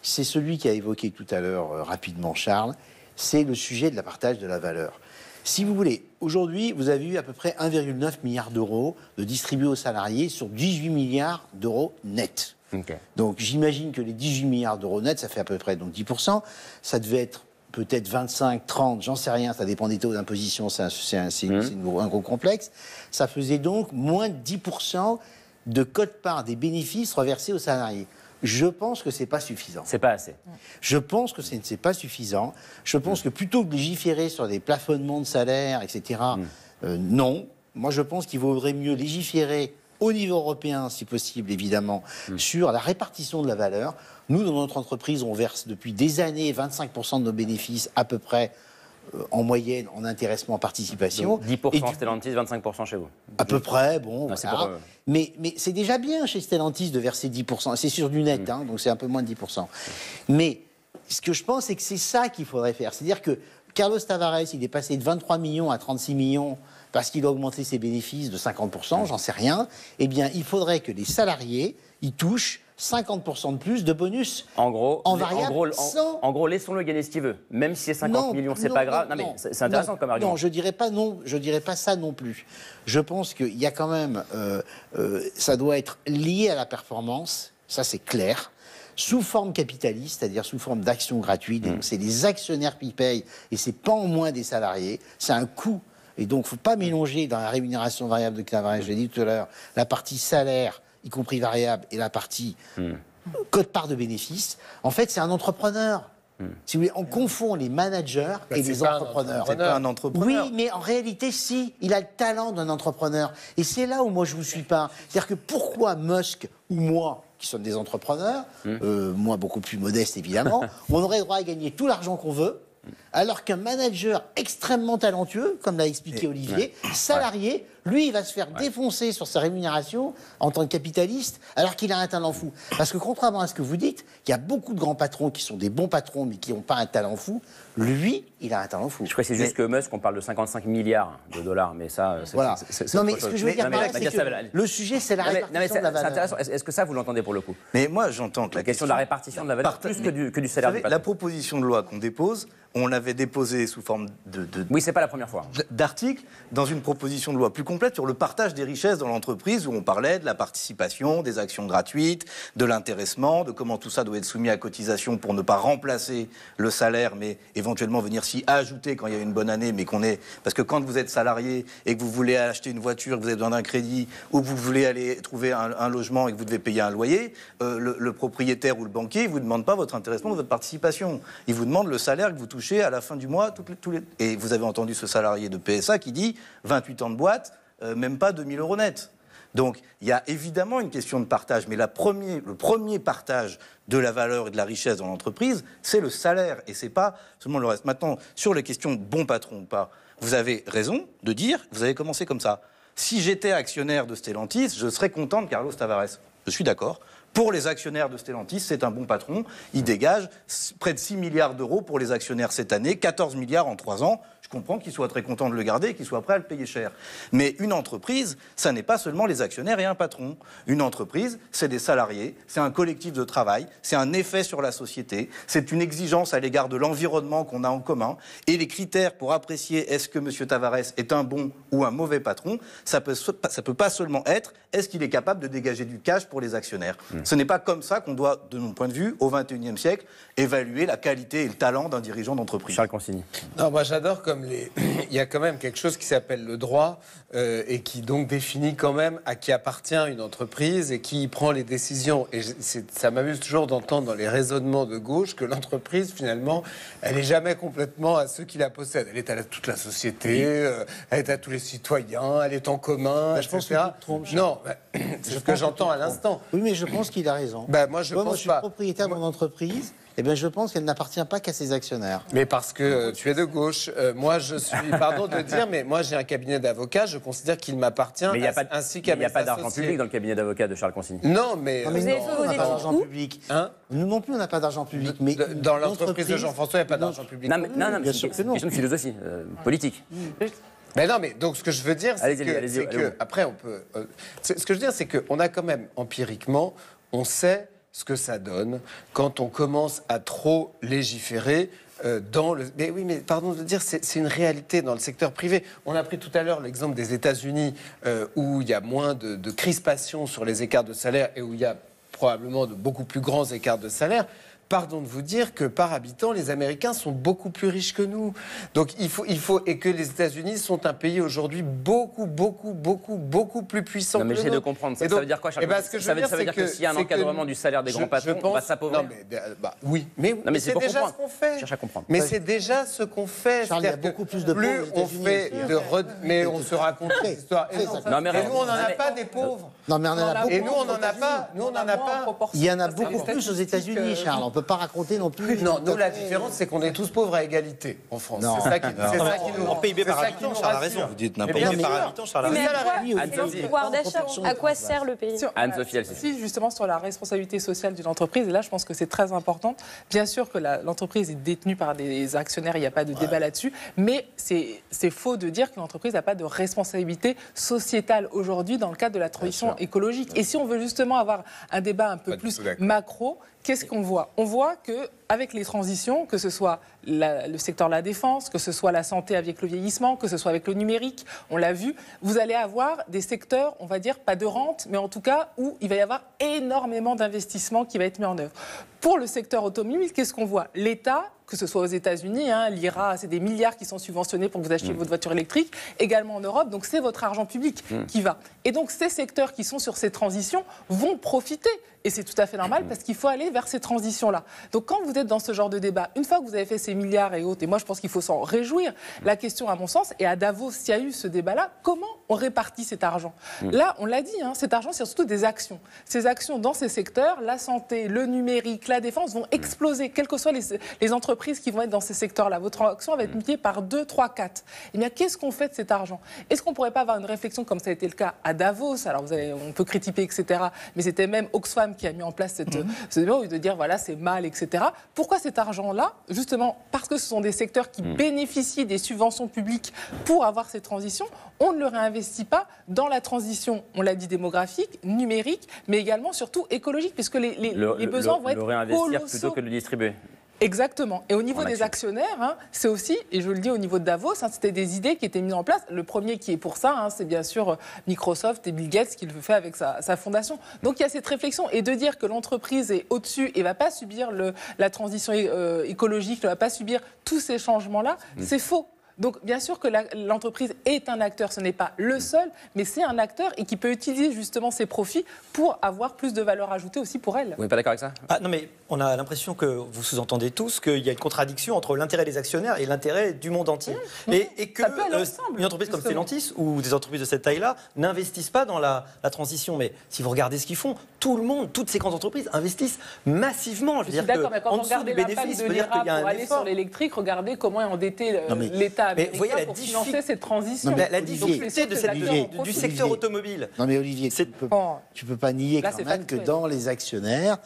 c'est celui qu'a évoqué tout à l'heure rapidement Charles, c'est le sujet de la partage de la valeur. Si vous voulez, aujourd'hui, vous avez eu à peu près 1,9 milliard d'euros de distribués aux salariés sur 18 milliards d'euros nets. Okay. Donc j'imagine que les 18 milliards d'euros nets, ça fait à peu près donc 10%. Ça devait être peut-être 25, 30, j'en sais rien, ça dépend des taux d'imposition, c'est un gros complexe. Ça faisait donc moins de 10% de quote-part des bénéfices reversés aux salariés. Je pense que c'est pas suffisant. C'est pas assez. Je pense que c'est pas suffisant. Je pense que plutôt que de légiférer sur des plafonnements de salaire, etc., non. Moi, je pense qu'il vaudrait mieux légiférer au niveau européen, si possible, évidemment, sur la répartition de la valeur. Nous, dans notre entreprise, on verse depuis des années 25% de nos bénéfices, à peu près, en moyenne, en intéressement, en participation. Donc 10% Stellantis, 25% chez vous. À peu près, bon. Voilà. Mais c'est déjà bien chez Stellantis de verser 10%. C'est sur du net, donc c'est un peu moins de 10%. Mais ce que je pense, c'est que c'est ça qu'il faudrait faire. C'est-à-dire que Carlos Tavares, il est passé de 23 millions à 36 millions parce qu'il a augmenté ses bénéfices de 50%, j'en sais rien. Eh bien, il faudrait que les salariés, ils touchent 50% de plus de bonus en gros, en variable. En gros, laissons-le gagner ce qu'il veut. Même si c'est 50 millions, c'est pas grave. Non, mais c'est intéressant comme argument. Non, je dirais pas ça non plus. Je pense qu'il y a quand même, ça doit être lié à la performance, ça c'est clair, sous forme capitaliste, c'est-à-dire sous forme d'actions gratuites. Donc c'est les actionnaires qui payent et c'est pas en moins des salariés. C'est un coût. Et donc, il ne faut pas mélanger dans la rémunération variable de Tavares, je l'ai dit tout à l'heure, la partie salaire, y compris variable, et la partie quote-part de bénéfices. En fait, c'est un entrepreneur. Si vous voulez, on confond les managers et les entrepreneurs. C'est pas un entrepreneur. Oui, mais en réalité, si, il a le talent d'un entrepreneur. Et c'est là où moi, je ne vous suis pas. C'est-à-dire que pourquoi Musk ou moi, qui sommes des entrepreneurs, moi beaucoup plus modeste évidemment, on aurait le droit à gagner tout l'argent qu'on veut, alors qu'un manager extrêmement talentueux, comme l'a expliqué Olivier, salarié, lui, il va se faire défoncer sur sa rémunération en tant que capitaliste, alors qu'il a un talent fou. Parce que contrairement à ce que vous dites, il y a beaucoup de grands patrons qui sont des bons patrons, mais qui n'ont pas un talent fou. Lui, il a un talent fou. Je crois que c'est juste que Musk, on parle de 55 milliards de dollars, mais ça, c'est voilà. Non, mais autre ce que chose. je veux dire par là, c'est que le sujet, c'est la répartition de la valeur. C'est intéressant. Est-ce que ça, vous l'entendez pour le coup? Mais moi, j'entends que la question de la répartition de la valeur, plus que du salaire du patron. La proposition de loi qu'on dépose, on l'avait déposée sous forme oui, c'est pas la première fois. D'article dans une proposition de loi plus complète sur le partage des richesses dans l'entreprise, où on parlait de la participation, des actions gratuites, de l'intéressement, de comment tout ça doit être soumis à cotisation pour ne pas remplacer le salaire, mais éventuellement venir s'y ajouter quand il y a une bonne année, mais qu'on est... Parce que quand vous êtes salarié et que vous voulez acheter une voiture, que vous avez besoin d'un crédit, ou que vous voulez aller trouver un logement et que vous devez payer un loyer, le propriétaire ou le banquier, il ne vous demande pas votre intéressement ou votre participation. Il vous demande le salaire que vous touchez à la fin du mois. Et vous avez entendu ce salarié de PSA qui dit 28 ans de boîte, même pas 2000 € net. Donc il y a évidemment une question de partage, mais le premier partage de la valeur et de la richesse dans l'entreprise, c'est le salaire, et c'est pas seulement le reste. Maintenant, sur les questions bon patron ou pas, vous avez raison de dire, vous avez commencé comme ça. Si j'étais actionnaire de Stellantis, je serais content de Carlos Tavares. Je suis d'accord. Pour les actionnaires de Stellantis, c'est un bon patron. Il dégage près de 6 milliards d'euros pour les actionnaires cette année, 14 milliards en 3 ans. Je comprends qu'ils soient très contents de le garder et qu'ils soient prêts à le payer cher. Mais une entreprise, ça n'est pas seulement les actionnaires et un patron. Une entreprise, c'est des salariés, c'est un collectif de travail, c'est un effet sur la société, c'est une exigence à l'égard de l'environnement qu'on a en commun. Et les critères pour apprécier est-ce que M. Tavares est un bon ou un mauvais patron, ça peut pas seulement être est-ce qu'il est capable de dégager du cash pour les actionnaires. Ce n'est pas comme ça qu'on doit, de mon point de vue, au XXIe siècle, évaluer la qualité et le talent d'un dirigeant d'entreprise. Charles Consigny. Non, moi j'adore comme il y a quand même quelque chose qui s'appelle le droit et qui donc définit quand même à qui appartient une entreprise et qui prend les décisions. Et ça m'amuse toujours d'entendre dans les raisonnements de gauche que l'entreprise, finalement, elle n'est jamais complètement à ceux qui la possèdent. Elle est à toute la société, elle est à tous les citoyens, elle est en commun, etc. Je pense que tu te trompes, c'est ce que j'entends à l'instant. Oui, mais je pense qu'il a raison. Moi, je suis propriétaire d'une entreprise. Eh bien, je pense qu'elle n'appartient pas qu'à ses actionnaires. Mais parce que tu es de gauche. Moi, je suis, pardon de le dire, mais moi, j'ai un cabinet d'avocats. Je considère qu'il m'appartient ainsi qu'à mes associés. Il n'y a pas d'argent public dans le cabinet d'avocats de Charles Consigny. Non, mais... on n'a pas d'argent public. Nous non plus, on n'a pas d'argent public. Mais dans l'entreprise de Jean-François, il n'y a pas d'argent public. Non, bien sûr que non. C'est une question de philosophie politique. Mais non, mais donc ce que je veux dire, c'est que après, on peut... ce que je veux dire, c'est qu'on a quand même, empiriquement, on sait ce que ça donne quand on commence à trop légiférer dans le... Mais oui, mais pardon de dire, c'est une réalité dans le secteur privé. On a pris tout à l'heure l'exemple des États-Unis où il y a moins de crispation sur les écarts de salaire et où il y a probablement de beaucoup plus grands écarts de salaire. Pardon de vous dire que par habitant, les Américains sont beaucoup plus riches que nous. Donc il faut et que les États-Unis sont un pays aujourd'hui beaucoup plus puissant. Non, mais j'essaie de comprendre. Ça veut dire quoi, Charles? Ça veut dire que s'il y a un encadrement du salaire des grands patrons, on va s'appauvrir. Oui, mais c'est déjà ce qu'on fait. Cherche à comprendre. Mais c'est déjà ce qu'on fait. Charles, il y a beaucoup plus de pauvres on fait mais on se raconte des histoires. Et nous, on n'en a pas des pauvres. Non, mais on en a beaucoup. Et nous, on n'en a pas. Il y en a beaucoup plus aux États-Unis, Charles. peut pas raconter non plus. Non, nous, la différence, c'est qu'on est tous pauvres à égalité en France. Non. C'est ça qui nous... En PIB par habitant, Charles a raison. Vous dites En n'importe PIB quoi. par habitant, Charles a Mais raison. à quoi, le pouvoir d'achat, à quoi sert le pays? Anne-Sophie Alcé. Si, justement, sur la responsabilité sociale d'une entreprise, et là, je pense que c'est très important. Bien sûr que l'entreprise est détenue par des actionnaires, il n'y a pas de débat là-dessus, mais c'est faux de dire que l'entreprise n'a pas de responsabilité sociétale aujourd'hui dans le cadre de la transition écologique. Et si on veut justement avoir un débat un peu plus macro, qu'est-ce qu'on voit? On voit qu'avec les transitions, que ce soit le secteur de la défense, que ce soit la santé avec le vieillissement, que ce soit avec le numérique, on l'a vu, vous allez avoir des secteurs, on va dire, pas de rente, mais en tout cas où il va y avoir énormément d'investissements qui va être mis en œuvre. Pour le secteur automobile, qu'est-ce qu'on voit? L'État, que ce soit aux États-Unis, l'IRA, c'est des milliards qui sont subventionnés pour que vous achetiez votre voiture électrique, également en Europe, donc c'est votre argent public qui va. Et donc ces secteurs qui sont sur ces transitions vont profiter. Et c'est tout à fait normal parce qu'il faut aller vers ces transitions-là. Donc quand vous êtes dans ce genre de débat, une fois que vous avez fait ces milliards et autres, et moi je pense qu'il faut s'en réjouir, la question à mon sens, et à Davos, s'il y a eu ce débat-là, comment on répartit cet argent? Là, on l'a dit, cet argent c'est surtout des actions. Ces actions dans ces secteurs, la santé, le numérique, la défense vont exploser, quelles que soient les entreprises qui vont être dans ces secteurs-là. Votre action va être multipliée par 2, 3, 4. Eh bien, qu'est-ce qu'on fait de cet argent? Est-ce qu'on ne pourrait pas avoir une réflexion comme ça a été le cas à Davos? Alors, on peut critiquer, etc. Mais c'était même Oxfam qui a mis en place ce débat de dire, voilà, c'est mal, etc. Pourquoi cet argent-là? Justement, parce que ce sont des secteurs qui bénéficient des subventions publiques pour avoir ces transitions. On ne le réinvestit pas dans la transition, on l'a dit, démographique, numérique, mais également, surtout, écologique, puisque les besoins vont être le réinvestir colossaux. plutôt que de le distribuer. Exactement. Et au niveau des actionnaires, c'est aussi, et je le dis au niveau de Davos, c'était des idées qui étaient mises en place. Le premier qui est pour ça, c'est bien sûr Microsoft et Bill Gates qui le fait avec sa fondation. Donc il y a cette réflexion. Et de dire que l'entreprise est au-dessus et ne va pas subir la transition écologique, ne va pas subir tous ces changements-là, c'est faux. Donc bien sûr que l'entreprise est un acteur, ce n'est pas le seul, mais c'est un acteur et qui peut utiliser justement ses profits pour avoir plus de valeur ajoutée aussi pour elle. Vous n'êtes pas d'accord avec ça? Non mais on a l'impression que vous sous-entendez tous qu'il y a une contradiction entre l'intérêt des actionnaires et l'intérêt du monde entier. Et que une entreprise comme Stellantis ou des entreprises de cette taille-là n'investissent pas dans la transition. Mais si vous regardez ce qu'ils font, tout le monde, toutes ces grandes entreprises investissent massivement. Je suis d'accord, mais quand on regarde l'impact de l'IRA pour aller sur l'électrique, regardez comment est endetté l'État américain pour financer cette transition. La difficulté du secteur automobile. Non mais Olivier, tu peux pas nier quand même que dans les actionnaires,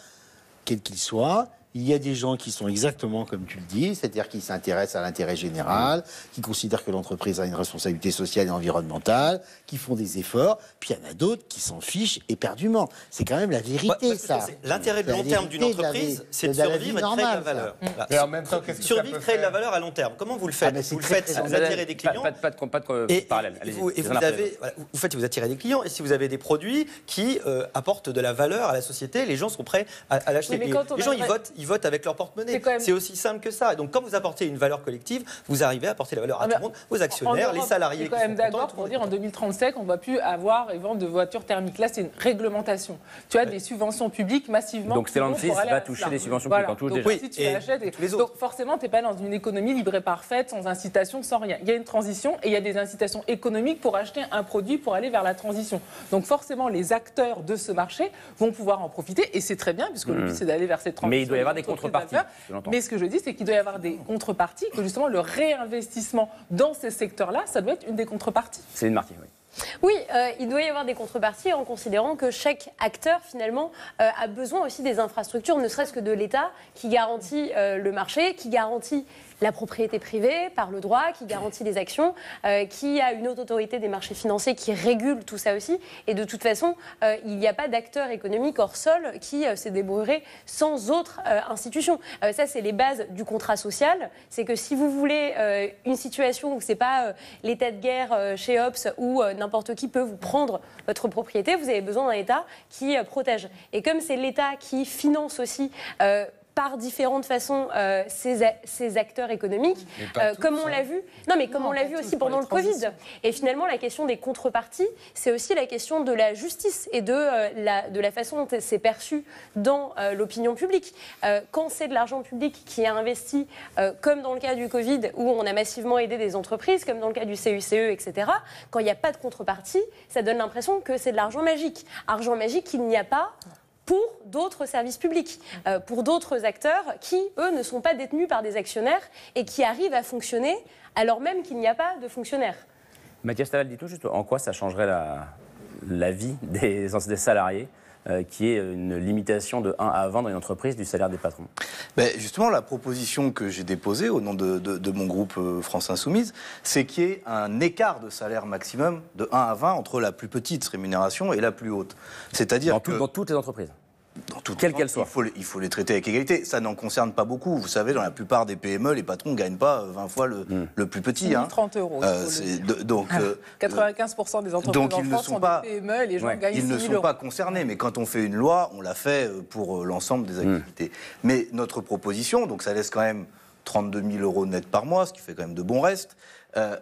quels qu'ils soient, il y a des gens qui sont exactement comme tu le dis, c'est-à-dire qui s'intéressent à l'intérêt général, qui considèrent que l'entreprise a une responsabilité sociale et environnementale, qui font des efforts, puis il y en a d'autres qui s'en fichent éperdument. C'est quand même la vérité, ça. L'intérêt de long terme d'une entreprise, c'est de survivre et de créer de la valeur. Mais en même temps, qu'est-ce que ça peut survivre, créer de la valeur à long terme. Comment vous le faites? Vous le faites si vous attirez des clients. Pas de parallèle. Vous attirez des clients, et si vous avez des produits qui apportent de la valeur à la société, les gens seront prêts à l'acheter. Les gens, ils votent avec leur porte-monnaie. C'est aussi simple que ça. Et donc, quand vous apportez une valeur collective, vous arrivez à apporter la valeur à tout le monde, aux actionnaires, les salariés. Je suis quand même d'accord pour dire en 2035, on ne va plus avoir et vendre de voitures thermiques. Là, c'est une réglementation. Tu as des subventions publiques massivement. Donc, Stellantis va toucher des subventions publiques en touche déjà. Si tu l'achètes. Donc, forcément, tu n'es pas dans une économie libre et parfaite, sans incitation, sans rien. Il y a une transition et il y a des incitations économiques pour acheter un produit pour aller vers la transition. Donc, forcément, les acteurs de ce marché vont pouvoir en profiter. Et c'est très bien, puisque le but, c'est d'aller vers cette transition. Mais il doit y avoir des contreparties. Mais ce que je dis, c'est qu'il doit y avoir des contreparties, que justement le réinvestissement dans ces secteurs-là, ça doit être une des contreparties. Céline Marty, oui. Oui, il doit y avoir des contreparties en considérant que chaque acteur, finalement, a besoin aussi des infrastructures, ne serait-ce que de l'État, qui garantit le marché, qui garantit la propriété privée par le droit, qui garantit les actions, qui a une haute autorité des marchés financiers qui régule tout ça aussi. Et de toute façon, il n'y a pas d'acteur économique hors sol qui se débrouillerait sans autres institutions. Ça, c'est les bases du contrat social. C'est que si vous voulez une situation où c'est pas l'état de guerre chez Hobbes où n'importe qui peut vous prendre votre propriété, vous avez besoin d'un État qui protège. Et comme c'est l'État qui finance aussi par différentes façons ces acteurs économiques, comme on l'a vu. Non, mais comme on l'a vu aussi pendant le Covid. Et finalement, la question des contreparties, c'est aussi la question de la justice et de la façon dont c'est perçu dans l'opinion publique. Quand c'est de l'argent public qui est investi, comme dans le cas du Covid, où on a massivement aidé des entreprises, comme dans le cas du CICE, etc., quand il n'y a pas de contrepartie, ça donne l'impression que c'est de l'argent magique. Argent magique qu'il n'y a pas pour d'autres services publics, pour d'autres acteurs qui, eux, ne sont pas détenus par des actionnaires et qui arrivent à fonctionner alors même qu'il n'y a pas de fonctionnaires. Mathias Tavel, dites-nous juste en quoi ça changerait la vie des salariés, qui est une limitation de 1 à 20 dans une entreprise du salaire des patrons. Justement, la proposition que j'ai déposée au nom de mon groupe France Insoumise, c'est qu'il y ait un écart de salaire maximum de 1 à 20 entre la plus petite rémunération et la plus haute. C'est-à-dire dans toutes les entreprises. Quelle qu'elle soit. Il faut les traiter avec égalité. Ça n'en concerne pas beaucoup. Vous savez, dans la plupart des PME, les patrons ne gagnent pas 20 fois le plus petit. 30 euros. 95% des entreprises en France sont des PME et les gens gagnent 6 000 euros. Ils ne sont pas concernés, mais quand on fait une loi, on la fait pour l'ensemble des activités. Mais notre proposition, donc ça laisse quand même 32 000 euros net par mois, ce qui fait quand même de bons restes,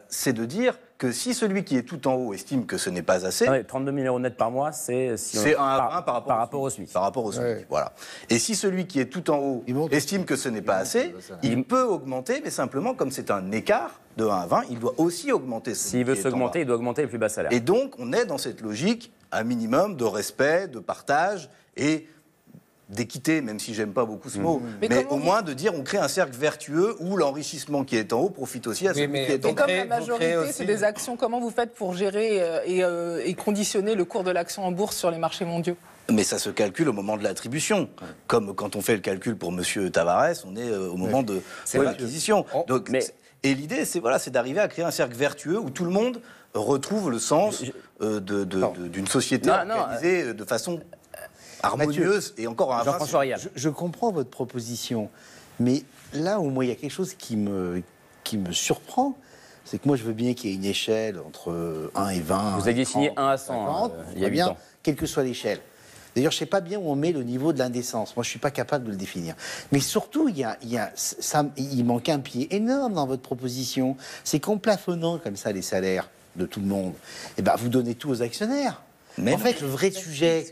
c'est de dire que si celui qui est tout en haut estime que ce n'est pas assez... 32 000 euros net par mois, c'est 1 à 1 par rapport au SMIC. Ouais. Voilà. Et si celui qui est tout en haut estime que ce n'est pas assez, il peut augmenter, mais simplement, comme c'est un écart de 1 à 20, il doit aussi augmenter. S'il veut s'augmenter, il doit augmenter les plus bas salaires. Et donc, on est dans cette logique, un minimum de respect, de partage et d'équité, même si j'aime pas beaucoup ce mot, mais au moins de dire on crée un cercle vertueux où l'enrichissement qui est en haut profite aussi à celui qui est en bas. Et comme la majorité, c'est des actions, comment vous faites pour gérer et conditionner le cours de l'action en bourse sur les marchés mondiaux ? Mais ça se calcule au moment de l'attribution. Comme quand on fait le calcul pour M. Tavares, on est au moment de l'acquisition. Et l'idée, c'est d'arriver à créer un cercle vertueux où tout le monde retrouve le sens d'une société organisée de façon harmonieuse et encore un je comprends votre proposition, mais là où moi il y a quelque chose qui me surprend, c'est que moi je veux bien qu'il y ait une échelle entre 1 et 20. Vous aviez signé 1 à 100 il y a 8 ans. Quelle que soit l'échelle. D'ailleurs, je ne sais pas bien où on met le niveau de l'indécence. Moi, je ne suis pas capable de le définir. Mais surtout, il manque un pied énorme dans votre proposition. C'est qu'en plafonnant comme ça les salaires de tout le monde, vous donnez tout aux actionnaires. Mais en fait, le vrai sujet,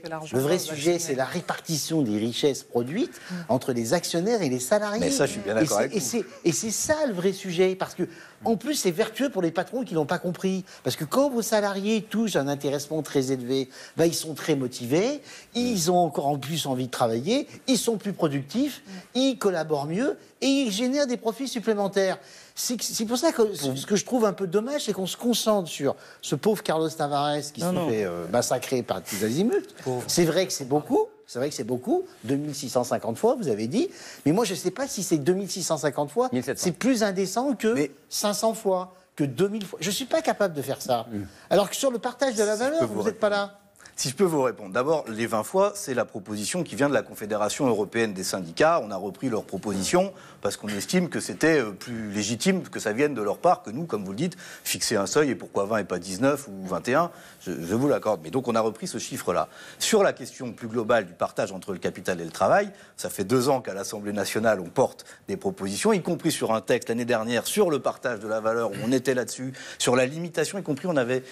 c'est la répartition des richesses produites entre les actionnaires et les salariés. Mais ça, je suis bien d'accord avec vous. Et c'est ça le vrai sujet, parce que en plus, c'est vertueux pour les patrons qui l'ont pas compris. Parce que quand vos salariés touchent un intéressement très élevé, ils sont très motivés, ils ont encore en plus envie de travailler, ils sont plus productifs, ils collaborent mieux et ils génèrent des profits supplémentaires. C'est pour ça que ce que je trouve un peu dommage, c'est qu'on se concentre sur ce pauvre Carlos Tavares qui se fait massacrer par tous azimuts. C'est vrai que c'est beaucoup. C'est vrai que c'est beaucoup, 2650 fois, vous avez dit. Mais moi, je ne sais pas si c'est 2650 fois, c'est plus indécent que 500 fois, que 2000 fois. Je ne suis pas capable de faire ça. Alors que sur le partage de la valeur, vous n'êtes pas là. Si je peux vous répondre. D'abord, les 20 fois, c'est la proposition qui vient de la Confédération européenne des syndicats. On a repris leur proposition parce qu'on estime que c'était plus légitime que ça vienne de leur part que nous, comme vous le dites, fixer un seuil. Et pourquoi 20 et pas 19 ou 21 je vous l'accorde. Mais donc, on a repris ce chiffre-là. Sur la question plus globale du partage entre le capital et le travail, ça fait 2 ans qu'à l'Assemblée nationale, on porte des propositions, y compris sur un texte l'année dernière sur le partage de la valeur, où on était là-dessus, sur la limitation, y compris on avait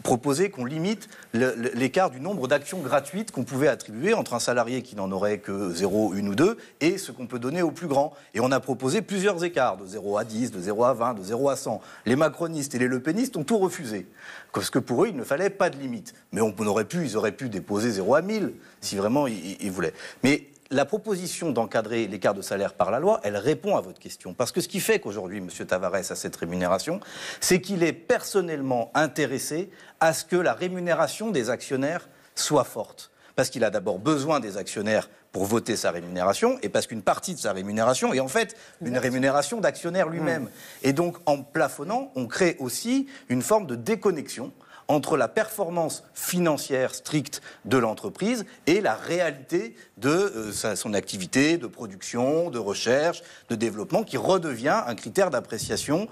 proposé qu'on limite l'écart du nombre d'actions gratuites qu'on pouvait attribuer entre un salarié qui n'en aurait que 0, 1 ou 2 et ce qu'on peut donner au plus grand. Et on a proposé plusieurs écarts, de 0 à 10, de 0 à 20, de 0 à 100. Les macronistes et les lepénistes ont tout refusé. Parce que pour eux, il ne fallait pas de limite. Mais ils auraient pu déposer 0 à 1000 si vraiment ils voulaient. Mais la proposition d'encadrer l'écart de salaire par la loi, elle répond à votre question. Parce que ce qui fait qu'aujourd'hui, M. Tavares a cette rémunération, c'est qu'il est personnellement intéressé à ce que la rémunération des actionnaires soit forte. Parce qu'il a d'abord besoin des actionnaires pour voter sa rémunération, et parce qu'une partie de sa rémunération est en fait une rémunération d'actionnaire lui-même. Et donc, en plafonnant, on crée aussi une forme de déconnexion entre la performance financière stricte de l'entreprise et la réalité de son activité de production, de recherche, de développement, qui redevient un critère d'appréciation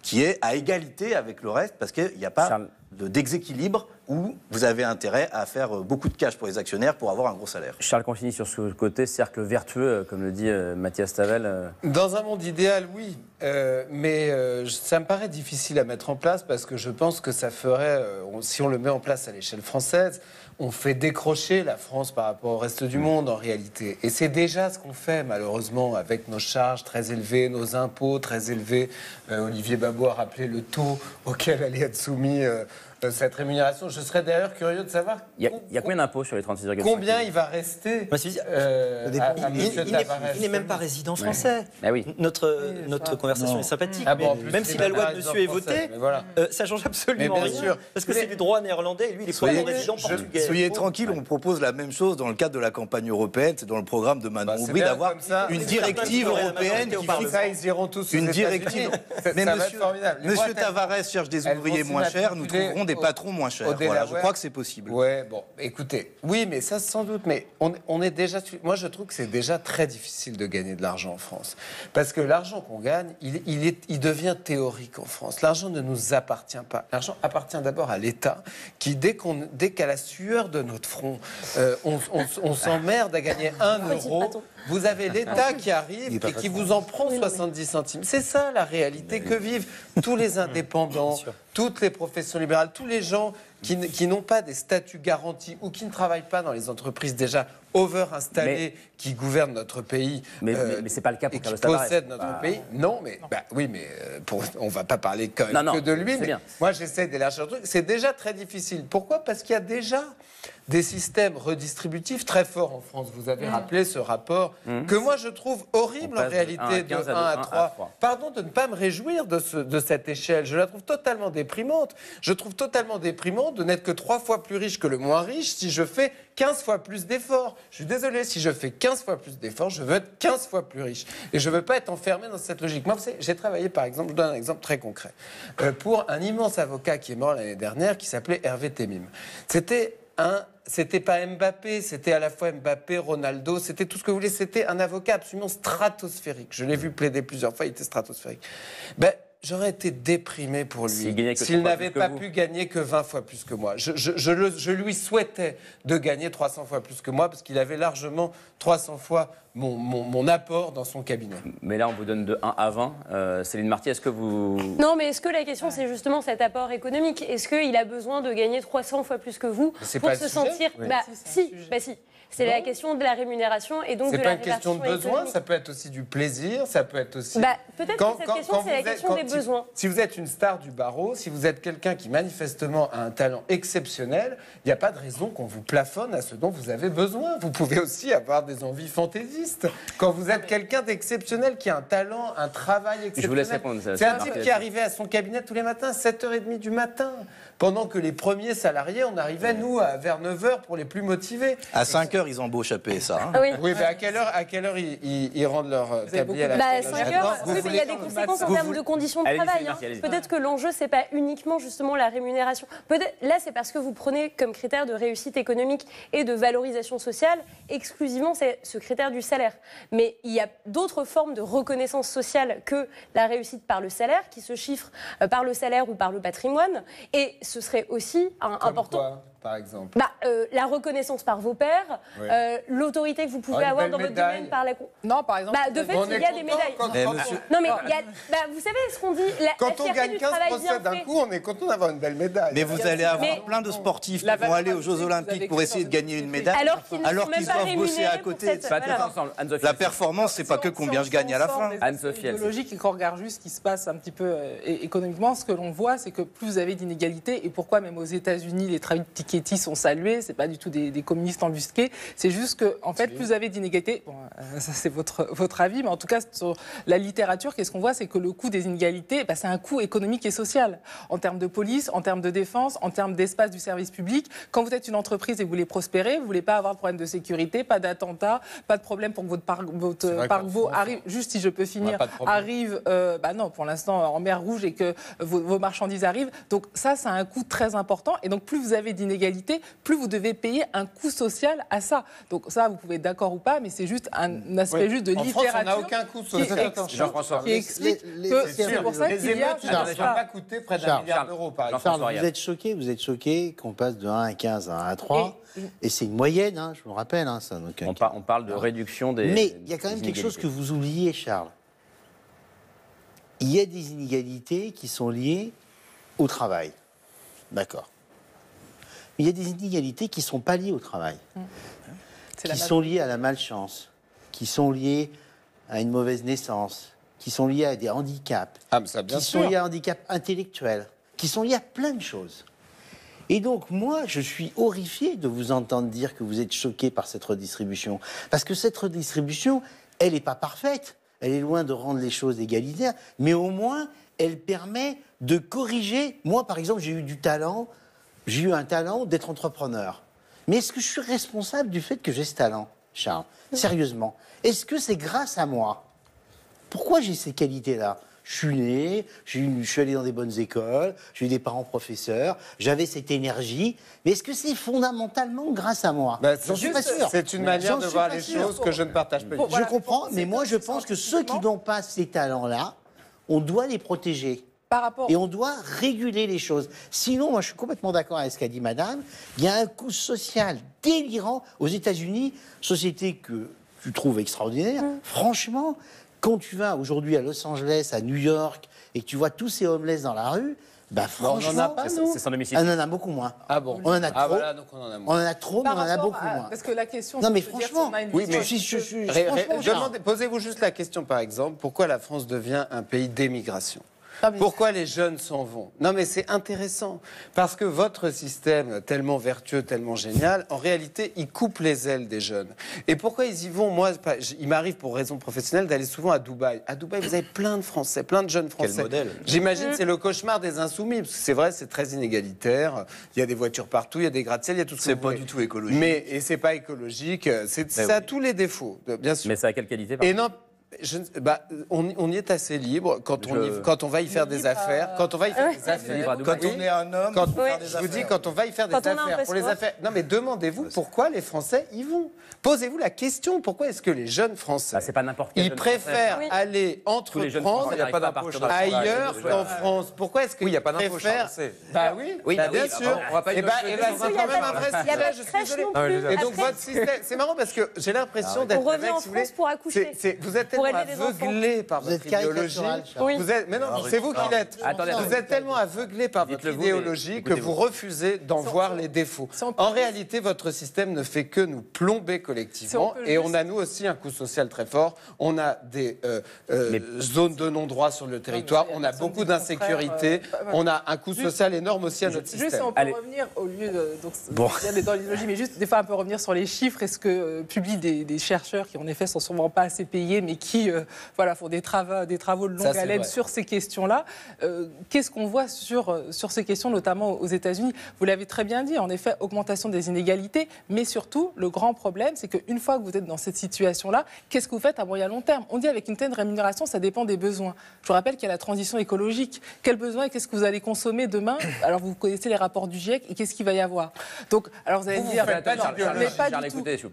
qui est à égalité avec le reste, parce qu'il n'y a pas d'exéquilibre où vous avez intérêt à faire beaucoup de cash pour les actionnaires pour avoir un gros salaire. Charles Consigny, sur ce côté cercle vertueux, comme le dit Mathias Tavel. Dans un monde idéal, oui. Mais ça me paraît difficile à mettre en place parce que je pense que ça ferait, si on le met en place à l'échelle française, on fait décrocher la France par rapport au reste du monde en réalité. Et c'est déjà ce qu'on fait malheureusement avec nos charges très élevées, nos impôts très élevés. Olivier Babot a rappelé le taux auquel allait être soumis cette rémunération. Je serais d'ailleurs curieux de savoir Il y a combien d'impôts sur les 36,5 combien il va rester il n'est même pas résident français. Ah oui. Notre conversation est sympathique. Même si la loi de monsieur est votée, ça change absolument rien. Parce que c'est du droit néerlandais et lui, il est pas résident portugais. Soyez tranquille, on propose la même chose dans le cadre de la campagne européenne. C'est dans le programme de Manon Aubry d'avoir une directive européenne qui fixe ça, ils iront tous une directive. Mais monsieur Tavares cherche des ouvriers moins chers, nous trouverons des patrons moins chers. Voilà, je crois que c'est possible. Ouais, bon, écoutez, oui, mais ça sans doute, mais on est déjà. Moi, je trouve que c'est déjà très difficile de gagner de l'argent en France, parce que l'argent qu'on gagne, il devient théorique en France. L'argent ne nous appartient pas. L'argent appartient d'abord à l'État, qui dès qu'à la sueur de notre front, on s'emmerde à gagner 1 euro. Vous avez l'État qui arrive et qui vous en prend 70 centimes. C'est ça la réalité que vivent tous les indépendants, toutes les professions libérales, tous les gens qui n'ont pas des statuts garantis ou qui ne travaillent pas dans les entreprises déjà over-installées qui gouvernent notre pays. Mais c'est pas le cas pour qui Carlos Tavares. possèdent notre pays. Non, mais oui, mais on va pas parler que de lui. Mais moi, j'essaie d'élargir le truc. C'est déjà très difficile. Pourquoi ? Parce qu'il y a déjà des systèmes redistributifs très forts en France. Vous avez rappelé ce rapport que moi je trouve horrible en réalité, de 1 à 3. Pardon de ne pas me réjouir de cette échelle. Je la trouve totalement déprimante. Je trouve totalement déprimant de n'être que 3 fois plus riche que le moins riche si je fais 15 fois plus d'efforts. Je suis désolé, si je fais 15 fois plus d'efforts, je veux être 15 fois plus riche. Et je ne veux pas être enfermé dans cette logique. Moi, vous savez, j'ai travaillé, par exemple, je donne un exemple très concret, pour un immense avocat qui est mort l'année dernière, qui s'appelait Hervé Temim. C'était pas Mbappé, c'était à la fois Mbappé, Ronaldo, c'était tout ce que vous voulez, c'était un avocat absolument stratosphérique. Je l'ai vu plaider plusieurs fois, il était stratosphérique. J'aurais été déprimé pour lui s'il n'avait pas pu gagner que 20 fois plus que moi. Je lui souhaitais de gagner 300 fois plus que moi parce qu'il avait largement 300 fois mon apport dans son cabinet. Mais là, on vous donne de 1 à 20. Céline Marty, est-ce que vous... Non, mais est-ce que la question, c'est justement cet apport économique ? Est-ce qu'il a besoin de gagner 300 fois plus que vous pour se sentir... Si. C'est la question de la rémunération et donc de la rémunération. C'est pas une question de besoin, ça peut être aussi du plaisir, ça peut être aussi... Peut-être que cette question, c'est la question des besoins. Si vous êtes une star du barreau, si vous êtes quelqu'un qui manifestement a un talent exceptionnel, il n'y a pas de raison qu'on vous plafonne à ce dont vous avez besoin. Vous pouvez aussi avoir des envies fantaisistes. Quand vous êtes quelqu'un d'exceptionnel, qui a un talent, un travail exceptionnel... Je vous laisse répondre. C'est un type qui arrivait à son cabinet tous les matins, à 7h30 du matin. Pendant que les premiers salariés, on arrivait, nous, vers 9h pour les plus motivés. À 5h, ils embauchent à PSA. Hein. Oui, mais à quelle heure ils rendent leur tablier à la 5h, oui, mais il y a des conséquences en termes de conditions de travail. Peut-être que l'enjeu, c'est pas uniquement justement la rémunération. Là, c'est parce que vous prenez comme critère de réussite économique et de valorisation sociale exclusivement ce critère du salaire. Mais il y a d'autres formes de reconnaissance sociale que la réussite par le salaire, qui se chiffre par le salaire ou par le patrimoine. Et ce serait aussi important. Quoi, par exemple la reconnaissance par vos pairs, l'autorité que vous pouvez avoir dans votre domaine par la... Non, par exemple... de fait, il y a des médailles. Non, mais il y a... vous savez ce qu'on dit... Quand on gagne 15 procès d'un coup, on est content d'avoir une belle médaille. Mais vous allez avoir plein de sportifs qui vont aller aux Jeux Olympiques pour essayer de gagner une médaille, alors qu'ils doivent bosser à côté. La performance, c'est pas que combien je gagne à la fin. Anne-Sophie, logique, et qu'on regarde juste ce qui se passe un petit peu économiquement, ce que l'on voit, c'est que plus vous avez d'inégalités, et pourquoi même aux États-Unis les travailleurs de Piketty sont salués, c'est pas du tout des communistes embusqués, c'est juste que en fait plus vous avez d'inégalités, bon, ça c'est votre avis, mais en tout cas sur la littérature, qu'est-ce qu'on voit, c'est que le coût des inégalités, c'est un coût économique et social en termes de police, en termes de défense, en termes d'espace du service public. Quand vous êtes une entreprise et que vous voulez prospérer, vous voulez pas avoir de problème de sécurité, pas d'attentat, pas de problème pour que votre paquebot arrive, juste si je peux finir, arrive, non, pour l'instant en mer Rouge et que vos marchandises arrivent. Donc ça, c'est un coût très important. Et donc plus vous avez d'inégalités, plus vous devez payer un coût social à ça. Donc ça, vous pouvez être d'accord ou pas, mais c'est juste un aspect juste de littérature. En France, on n'a aucun coût social. Qui explique que c'est pour ça qu'il y a... Ça n'a pas coûté près d'1 milliard d'euros, par exemple. Charles, vous êtes choqué qu'on passe de 1 à 15 à 1 à 3. Et c'est une moyenne, hein, je me rappelle. Hein, ça, donc, on parle de réduction des... Mais il y a quand même quelque chose que vous oubliez, Charles. Il y a des inégalités qui sont liées au travail. D'accord. Mais il y a des inégalités qui ne sont pas liées au travail. Qui sont liées à la malchance, qui sont liées à une mauvaise naissance, qui sont liées à des handicaps, sont liées à un handicap intellectuel, qui sont liées à plein de choses. Et donc, moi, je suis horrifié de vous entendre dire que vous êtes choqué par cette redistribution. Parce que cette redistribution, elle n'est pas parfaite. Elle est loin de rendre les choses égalitaires. Mais au moins, elle permet de corriger. Moi, par exemple, j'ai eu un talent d'être entrepreneur. Mais est-ce que je suis responsable du fait que j'ai ce talent, Charles? Sérieusement. Est-ce que c'est grâce à moi? Pourquoi j'ai ces qualités-là? Je suis né, je suis allé dans des bonnes écoles, j'ai eu des parents professeurs, j'avais cette énergie. Mais est-ce que c'est fondamentalement grâce à moi? J'en suis pas sûr. C'est une manière de voir les choses que je ne partage pas. Je comprends, mais moi je pense que ceux qui n'ont pas ces talents-là, on doit les protéger. Et on doit réguler les choses. Sinon, moi je suis complètement d'accord avec ce qu'a dit madame, il y a un coût social délirant aux États-Unis, société que tu trouves extraordinaire. Franchement, quand tu vas aujourd'hui à Los Angeles, à New York, et que tu vois tous ces homeless dans la rue, bah franchement, on en a pas, c'est sans domicile. On en a beaucoup moins. Ah bon? On en a trop. Voilà, donc on en a moins. On en a trop, mais on en a beaucoup moins. Parce que la question, non mais c'est de dire franchement, si on a une oui, vision- mais Posez-vous juste la question, par exemple, pourquoi la France devient un pays d'émigration? Pourquoi les jeunes s'en vont? Non mais c'est intéressant, parce que votre système tellement vertueux, tellement génial, en réalité, il coupe les ailes des jeunes. Et pourquoi ils y vont? Moi, il m'arrive pour raison professionnelle d'aller souvent à Dubaï. À Dubaï, vous avez plein de Français, plein de jeunes Français. Quel modèle? J'imagine c'est le cauchemar des insoumis, parce que c'est vrai, c'est très inégalitaire. Il y a des voitures partout, il y a des gratte-ciel, il y a tout ce que vous voulez. C'est pas du tout écologique. Et c'est pas écologique, ça a tous les défauts, bien sûr. Mais ça a quelle qualité? Et non, on y est assez libre quand on va y faire des affaires. Quand on va y faire des affaires. Quand on est un homme, quand on va y faire des affaires. Pour les affaires. Non, mais demandez-vous pourquoi les Français y vont. Posez-vous la question, pourquoi est-ce que les jeunes Français, c'est pas n'importe quel ils jeune préfèrent Français. aller entreprendre il n'y a pas d'impôt ailleurs qu'en France? Pourquoi est-ce qu'ils il n'y a pas d'impôt, préfèrent... Bah oui, bien sûr. On va pas Et c'est quand même un vrai sujet, je suis désolé. Et donc votre système, c'est marrant parce que j'ai l'impression d'être avec, si vous voulez, pour accoucher. Vous êtes tellement aveuglé par votre idéologie. Mais non, c'est vous qui l'êtes. Vous êtes tellement aveuglé par votre idéologie que vous refusez d'en voir les défauts. En réalité, votre système ne fait que nous plomber collectivement. Et on a, nous aussi, un coût social très fort. On a des zones de non-droit sur le territoire. On a beaucoup d'insécurité. On a un coût social énorme aussi à notre système. Juste, on peut revenir, au lieu de... dans l'idéologie, mais juste, des fois, un peu revenir sur les chiffres. Est-ce que publient des chercheurs qui, en effet, sont souvent pas assez payés, mais qui font des travaux de longue haleine sur ces questions-là. Qu'est-ce qu'on voit sur ces questions, notamment aux États-Unis? Vous l'avez très bien dit, en effet, augmentation des inégalités, mais surtout, le grand problème, c'est qu'une fois que vous êtes dans cette situation-là, qu'est-ce que vous faites à moyen long terme? On dit avec une telle rémunération, ça dépend des besoins. Je vous rappelle qu'il y a la transition écologique. Quels besoins et qu'est-ce que vous allez consommer demain? Alors, vous connaissez les rapports du GIEC et qu'est-ce qu'il va y avoir? Donc, alors vous allez me dire...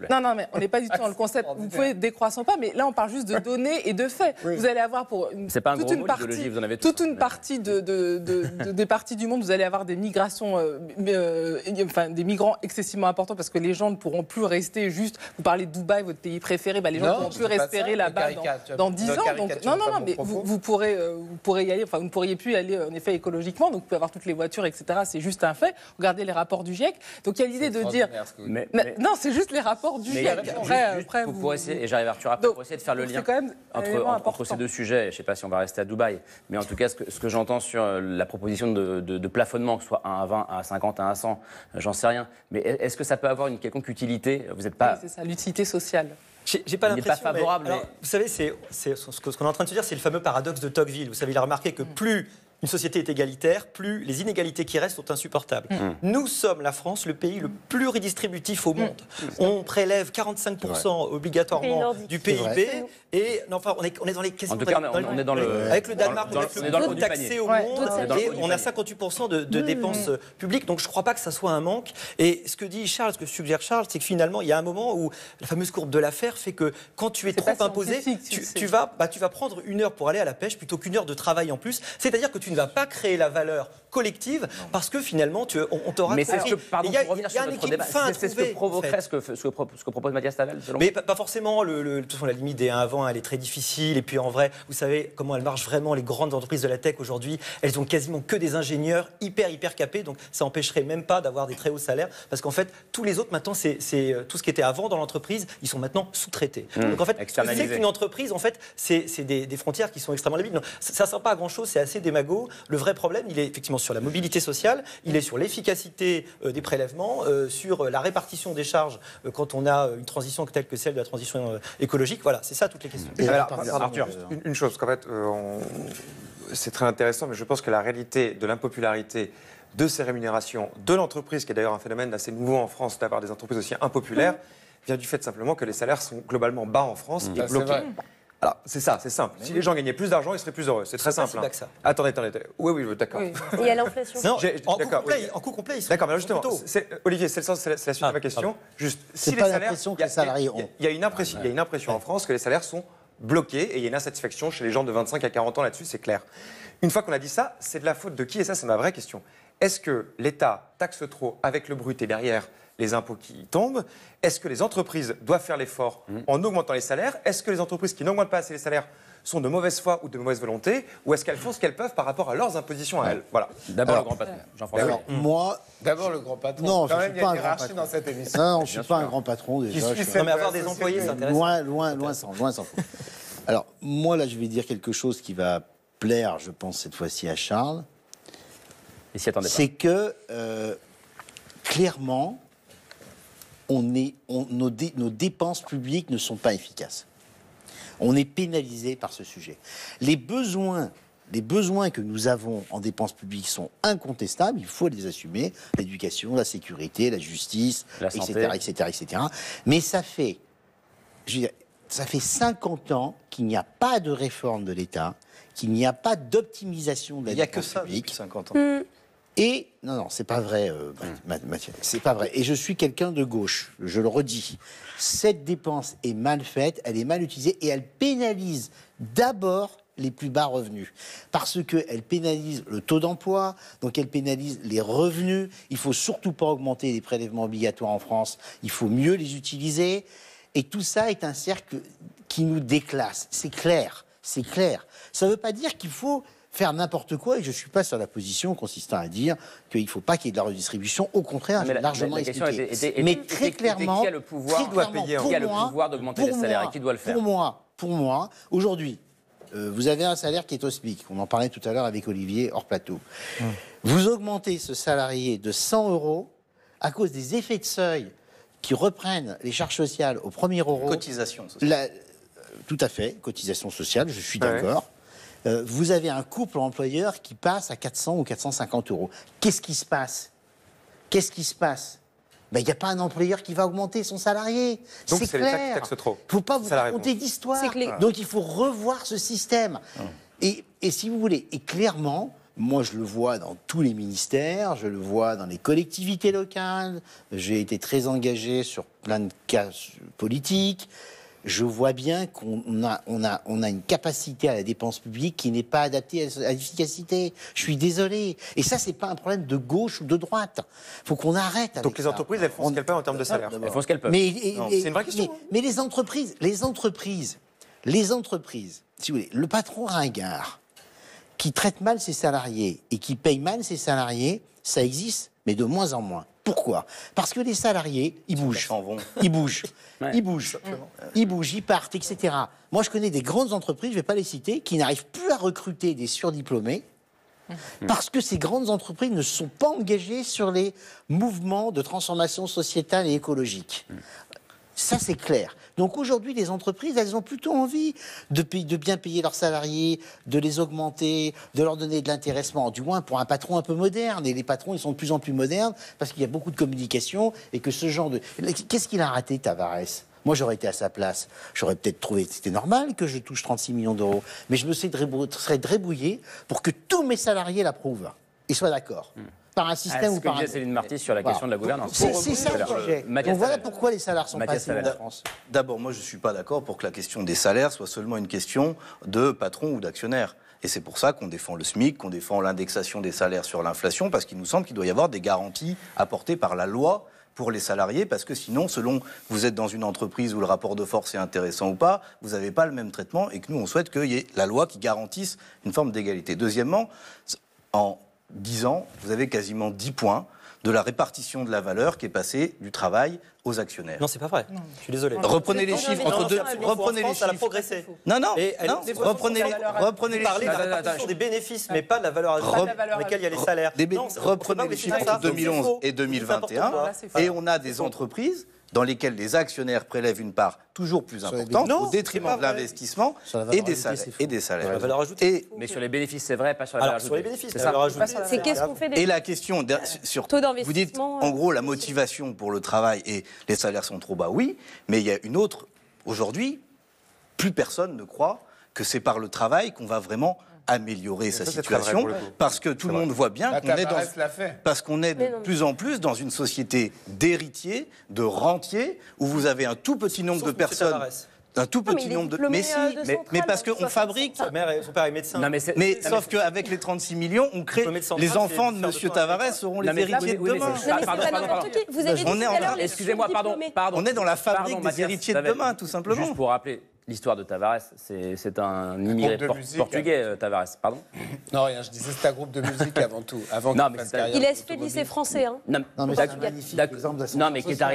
Non, mais on n'est pas du tout dans le concept. Vous pouvez décroissant pas, mais là, on parle juste de données et de faits. Vous allez avoir pour toute une partie des parties du monde, vous allez avoir des migrations, des migrants excessivement importants parce que les gens ne pourront plus rester juste. Vous parlez de Dubaï, votre pays préféré, les gens ne pourront plus respirer là-bas dans 10 ans. Donc, non, mais vous pourrez y aller. Enfin, vous ne pourriez plus y aller en effet écologiquement. Donc, vous pouvez avoir toutes les voitures, etc. C'est juste un fait. Regardez les rapports du GIEC. Donc, il y a l'idée de dire. Non, c'est juste les rapports du GIEC. Après, pour essayer, et j'arrive Arthur après, pour essayer de faire le lien entre ces deux sujets. Je ne sais pas si on va rester à Dubaï, mais en tout cas, ce que j'entends sur la proposition de plafonnement, que ce soit 1 à 20, 1 à 50, 1 à 100, j'en sais rien. Mais est-ce que ça peut avoir une quelconque utilité? Vous n'êtes pas... Oui, c'est ça, l'utilité sociale. J'ai pas l'impression. Pas favorable. Mais... Alors, vous savez, ce qu'on est en train de se dire, c'est le fameux paradoxe de Tocqueville. Vous savez, il a remarqué que plus une société est égalitaire, plus les inégalités qui restent sont insupportables. Nous sommes, la France, le pays le plus redistributif au monde. On prélève 45% obligatoirement du PIB. Et enfin, on est dans les questions. En tout cas, on est dans le. Avec le Danemark, on est le plus taxé au monde. Et on a 58% de dépenses publiques. Donc je ne crois pas que ça soit un manque. Et ce que dit Charles, ce que suggère Charles, c'est que finalement, il y a un moment où la fameuse courbe de l'affaire fait que quand tu es trop imposé, tu vas prendre 1 heure pour aller à la pêche plutôt qu'1 heure de travail en plus. C'est-à-dire que tu ne vas pas créer la valeur collective parce que finalement, on t'aura... Mais c'est ce que, pardon, pour revenir sur notre débat, c'est ce que provoquerait ce que propose Mathias Tavel, selon vous? Mais pas forcément. De toute façon, la limite des 1 à 20, elle est très difficile. Et puis en vrai, vous savez comment elles marchent vraiment, les grandes entreprises de la tech aujourd'hui. Elles ont quasiment que des ingénieurs hyper capés. Donc ça empêcherait même pas d'avoir des très hauts salaires. Parce qu'en fait, tous les autres, maintenant, c'est tout ce qui était avant dans l'entreprise, ils sont maintenant sous-traités. Donc en fait, c'est qu'une entreprise, en fait, c'est des frontières qui sont extrêmement labiles. Ça ne sert pas à grand-chose, c'est assez démago. l'impôt. Le vrai problème, il est effectivement sur la mobilité sociale, il est sur l'efficacité des prélèvements, sur la répartition des charges quand on a une transition telle que celle de la transition écologique. Voilà, c'est ça toutes les questions. Arthur, une chose, qu'en fait, c'est très intéressant, mais je pense que la réalité de l'impopularité de ces rémunérations de l'entreprise, qui est d'ailleurs un phénomène assez nouveau en France d'avoir des entreprises aussi impopulaires, vient du fait simplement que les salaires sont globalement bas en France et bloqués. Alors, c'est ça, c'est simple. Si les gens gagnaient plus d'argent, ils seraient plus heureux. C'est très simple. Hein. Attendez. Oui, d'accord. Oui. Il y a l'inflation. En coût complet, ils sont d'accord, mais là, justement, Olivier, c'est la suite de ma question. Juste, si les salaires, que les salariés ont. Il y a une impression en France que les salaires sont bloqués et il y a une insatisfaction chez les gens de 25 à 40 ans là-dessus, c'est clair. Une fois qu'on a dit ça, c'est de la faute de qui? Et ça, c'est ma vraie question. Est-ce que l'État taxe trop avec le brut et derrière les impôts qui tombent? Est-ce que les entreprises doivent faire l'effort en augmentant les salaires? Est-ce que les entreprises qui n'augmentent pas assez les salaires sont de mauvaise foi ou de mauvaise volonté? Ou est-ce qu'elles font ce qu'elles peuvent par rapport à leurs impositions à elles? Voilà. D'abord le grand patron, Jean-François. Moi... D'abord le grand patron. Non, je ne suis pas un grand patron. dans cette émission. Non, je ne suis pas un grand patron déjà. Non, mais avoir des employés, c'est intéressant. Loin s'en faut. Alors, moi, là, je vais dire quelque chose qui va plaire, je pense, cette fois-ci à Charles. C'est que, clairement, nos dépenses publiques ne sont pas efficaces. On est pénalisé par ce sujet. Les besoins que nous avons en dépenses publiques sont incontestables, il faut les assumer, l'éducation, la sécurité, la justice, etc. Mais ça fait 50 ans qu'il n'y a pas de réforme de l'État, qu'il n'y a pas d'optimisation de la dépense publique. 50 ans. Et non, c'est pas vrai, Mathieu. C'est pas vrai. Et je suis quelqu'un de gauche, je le redis. Cette dépense est mal faite, elle est mal utilisée et elle pénalise d'abord les plus bas revenus. Parce qu'elle pénalise le taux d'emploi, donc elle pénalise les revenus. Il faut surtout pas augmenter les prélèvements obligatoires en France, il faut mieux les utiliser. Et tout ça est un cercle qui nous déclasse. C'est clair. Ça ne veut pas dire qu'il faut faire n'importe quoi, et je ne suis pas sur la position consistant à dire qu'il ne faut pas qu'il y ait de la redistribution. Au contraire, j'ai largement expliqué. Mais très clairement, qui a le pouvoir d'augmenter les salaires et qui doit le faire? Pour moi, aujourd'hui, vous avez un salaire qui est au SMIC. On en parlait tout à l'heure avec Olivier hors plateau. Vous augmentez ce salarié de 100 € à cause des effets de seuil qui reprennent les charges sociales au premier euro. Cotisation sociale. Tout à fait, cotisation sociale, je suis d'accord. Vous avez un couple employeur qui passe à 400 ou 450 €. Qu'est-ce qui se passe? Il n'y a pas un employeur qui va augmenter son salarié. Donc c'est l'État qui clair. taxe trop. Il ne faut pas vous raconter d'histoire. Donc il faut revoir ce système. Et si vous voulez, et clairement, moi je le vois dans tous les ministères, je le vois dans les collectivités locales, j'ai été très engagé sur plein de cas politiques. Je vois bien qu'on a une capacité à la dépense publique qui n'est pas adaptée à l'efficacité. Je suis désolé. Et ça, c'est pas un problème de gauche ou de droite. Faut qu'on arrête avec ça. Donc les entreprises, elles font ce qu'elles peuvent en termes de salaire. Elles font ce qu'elles peuvent. C'est une vraie question. Mais les entreprises, si vous voulez, le patron ringard qui traite mal ses salariés et qui paye mal ses salariés, ça existe, mais de moins en moins. Pourquoi? Parce que les salariés, ils bougent, ils partent, etc. Moi, je connais des grandes entreprises, je ne vais pas les citer, qui n'arrivent plus à recruter des surdiplômés parce que ces grandes entreprises ne sont pas engagées sur les mouvements de transformation sociétale et écologique. Ça, c'est clair. Donc aujourd'hui, les entreprises, elles ont plutôt envie de bien payer leurs salariés, de les augmenter, de leur donner de l'intéressement, du moins pour un patron un peu moderne. Et les patrons, ils sont de plus en plus modernes parce qu'il y a beaucoup de communication et que ce genre de... Qu'est-ce qu'il a raté, Tavares? Moi, j'aurais été à sa place. J'aurais peut-être trouvé que c'était normal que je touche 36 millions d'euros. Mais je me serais débrouillé pour que tous mes salariés l'approuvent et soient d'accord. Par un système ou par un autre. Céline Marty sur la question de la gouvernance. C'est ça le sujet. Donc voilà pourquoi les salaires sont pas assez hauts en France. D'abord, moi je ne suis pas d'accord pour que la question des salaires soit seulement une question de patron ou d'actionnaire. Et c'est pour ça qu'on défend le SMIC, qu'on défend l'indexation des salaires sur l'inflation, parce qu'il nous semble qu'il doit y avoir des garanties apportées par la loi pour les salariés, parce que sinon, selon que vous êtes dans une entreprise où le rapport de force est intéressant ou pas, vous n'avez pas le même traitement, et que nous, on souhaite qu'il y ait la loi qui garantisse une forme d'égalité. Deuxièmement, en 10 ans, vous avez quasiment 10 points de la répartition de la valeur qui est passée du travail aux actionnaires. Non, c'est pas vrai. Je suis désolé. Reprenez les chiffres entre deux. Reprenez les Ça a chiffres. progressé. Non, non. Et non. Reprenez les parler de la répartition des bénéfices, mais pas de la valeur ajoutée dans laquelle il y a les salaires. Reprenez les chiffres entre 2011 et 2021, et on a des entreprises dans lesquelles les actionnaires prélèvent une part toujours plus importante au détriment de l'investissement et des salaires. Mais sur les bénéfices, c'est vrai, pas sur la valeur ajoutée. Sur les bénéfices, la valeur ajoutée. C'est qu'est-ce qu'on fait des Et la question sur taux vous dites d'investissement, en gros la motivation pour le travail et les salaires sont trop bas, oui, mais il y a une autre. Aujourd'hui, plus personne ne croit que c'est par le travail qu'on va vraiment améliorer sa situation, parce que tout le monde voit bien qu'on est de plus en plus dans une société d'héritiers, de rentiers, où vous avez un tout petit nombre de personnes. Un tout petit nombre de. Mais si, mais parce qu'on fabrique. Son père est médecin. Mais sauf qu'avec les 36 millions, on crée. Les enfants de M. Tavares seront les héritiers de demain. Vous avez dit tout à l'heure, excusez-moi, pardon. On est dans la fabrique des héritiers de demain, tout simplement. Juste pour rappeler. L'histoire de Tavares, c'est un immigré portugais, Tavares, pardon. Non, rien, je disais c'est un groupe de musique avant tout. Il laisse Félix et français. Hein. Non, mais c'est un magnifique exemple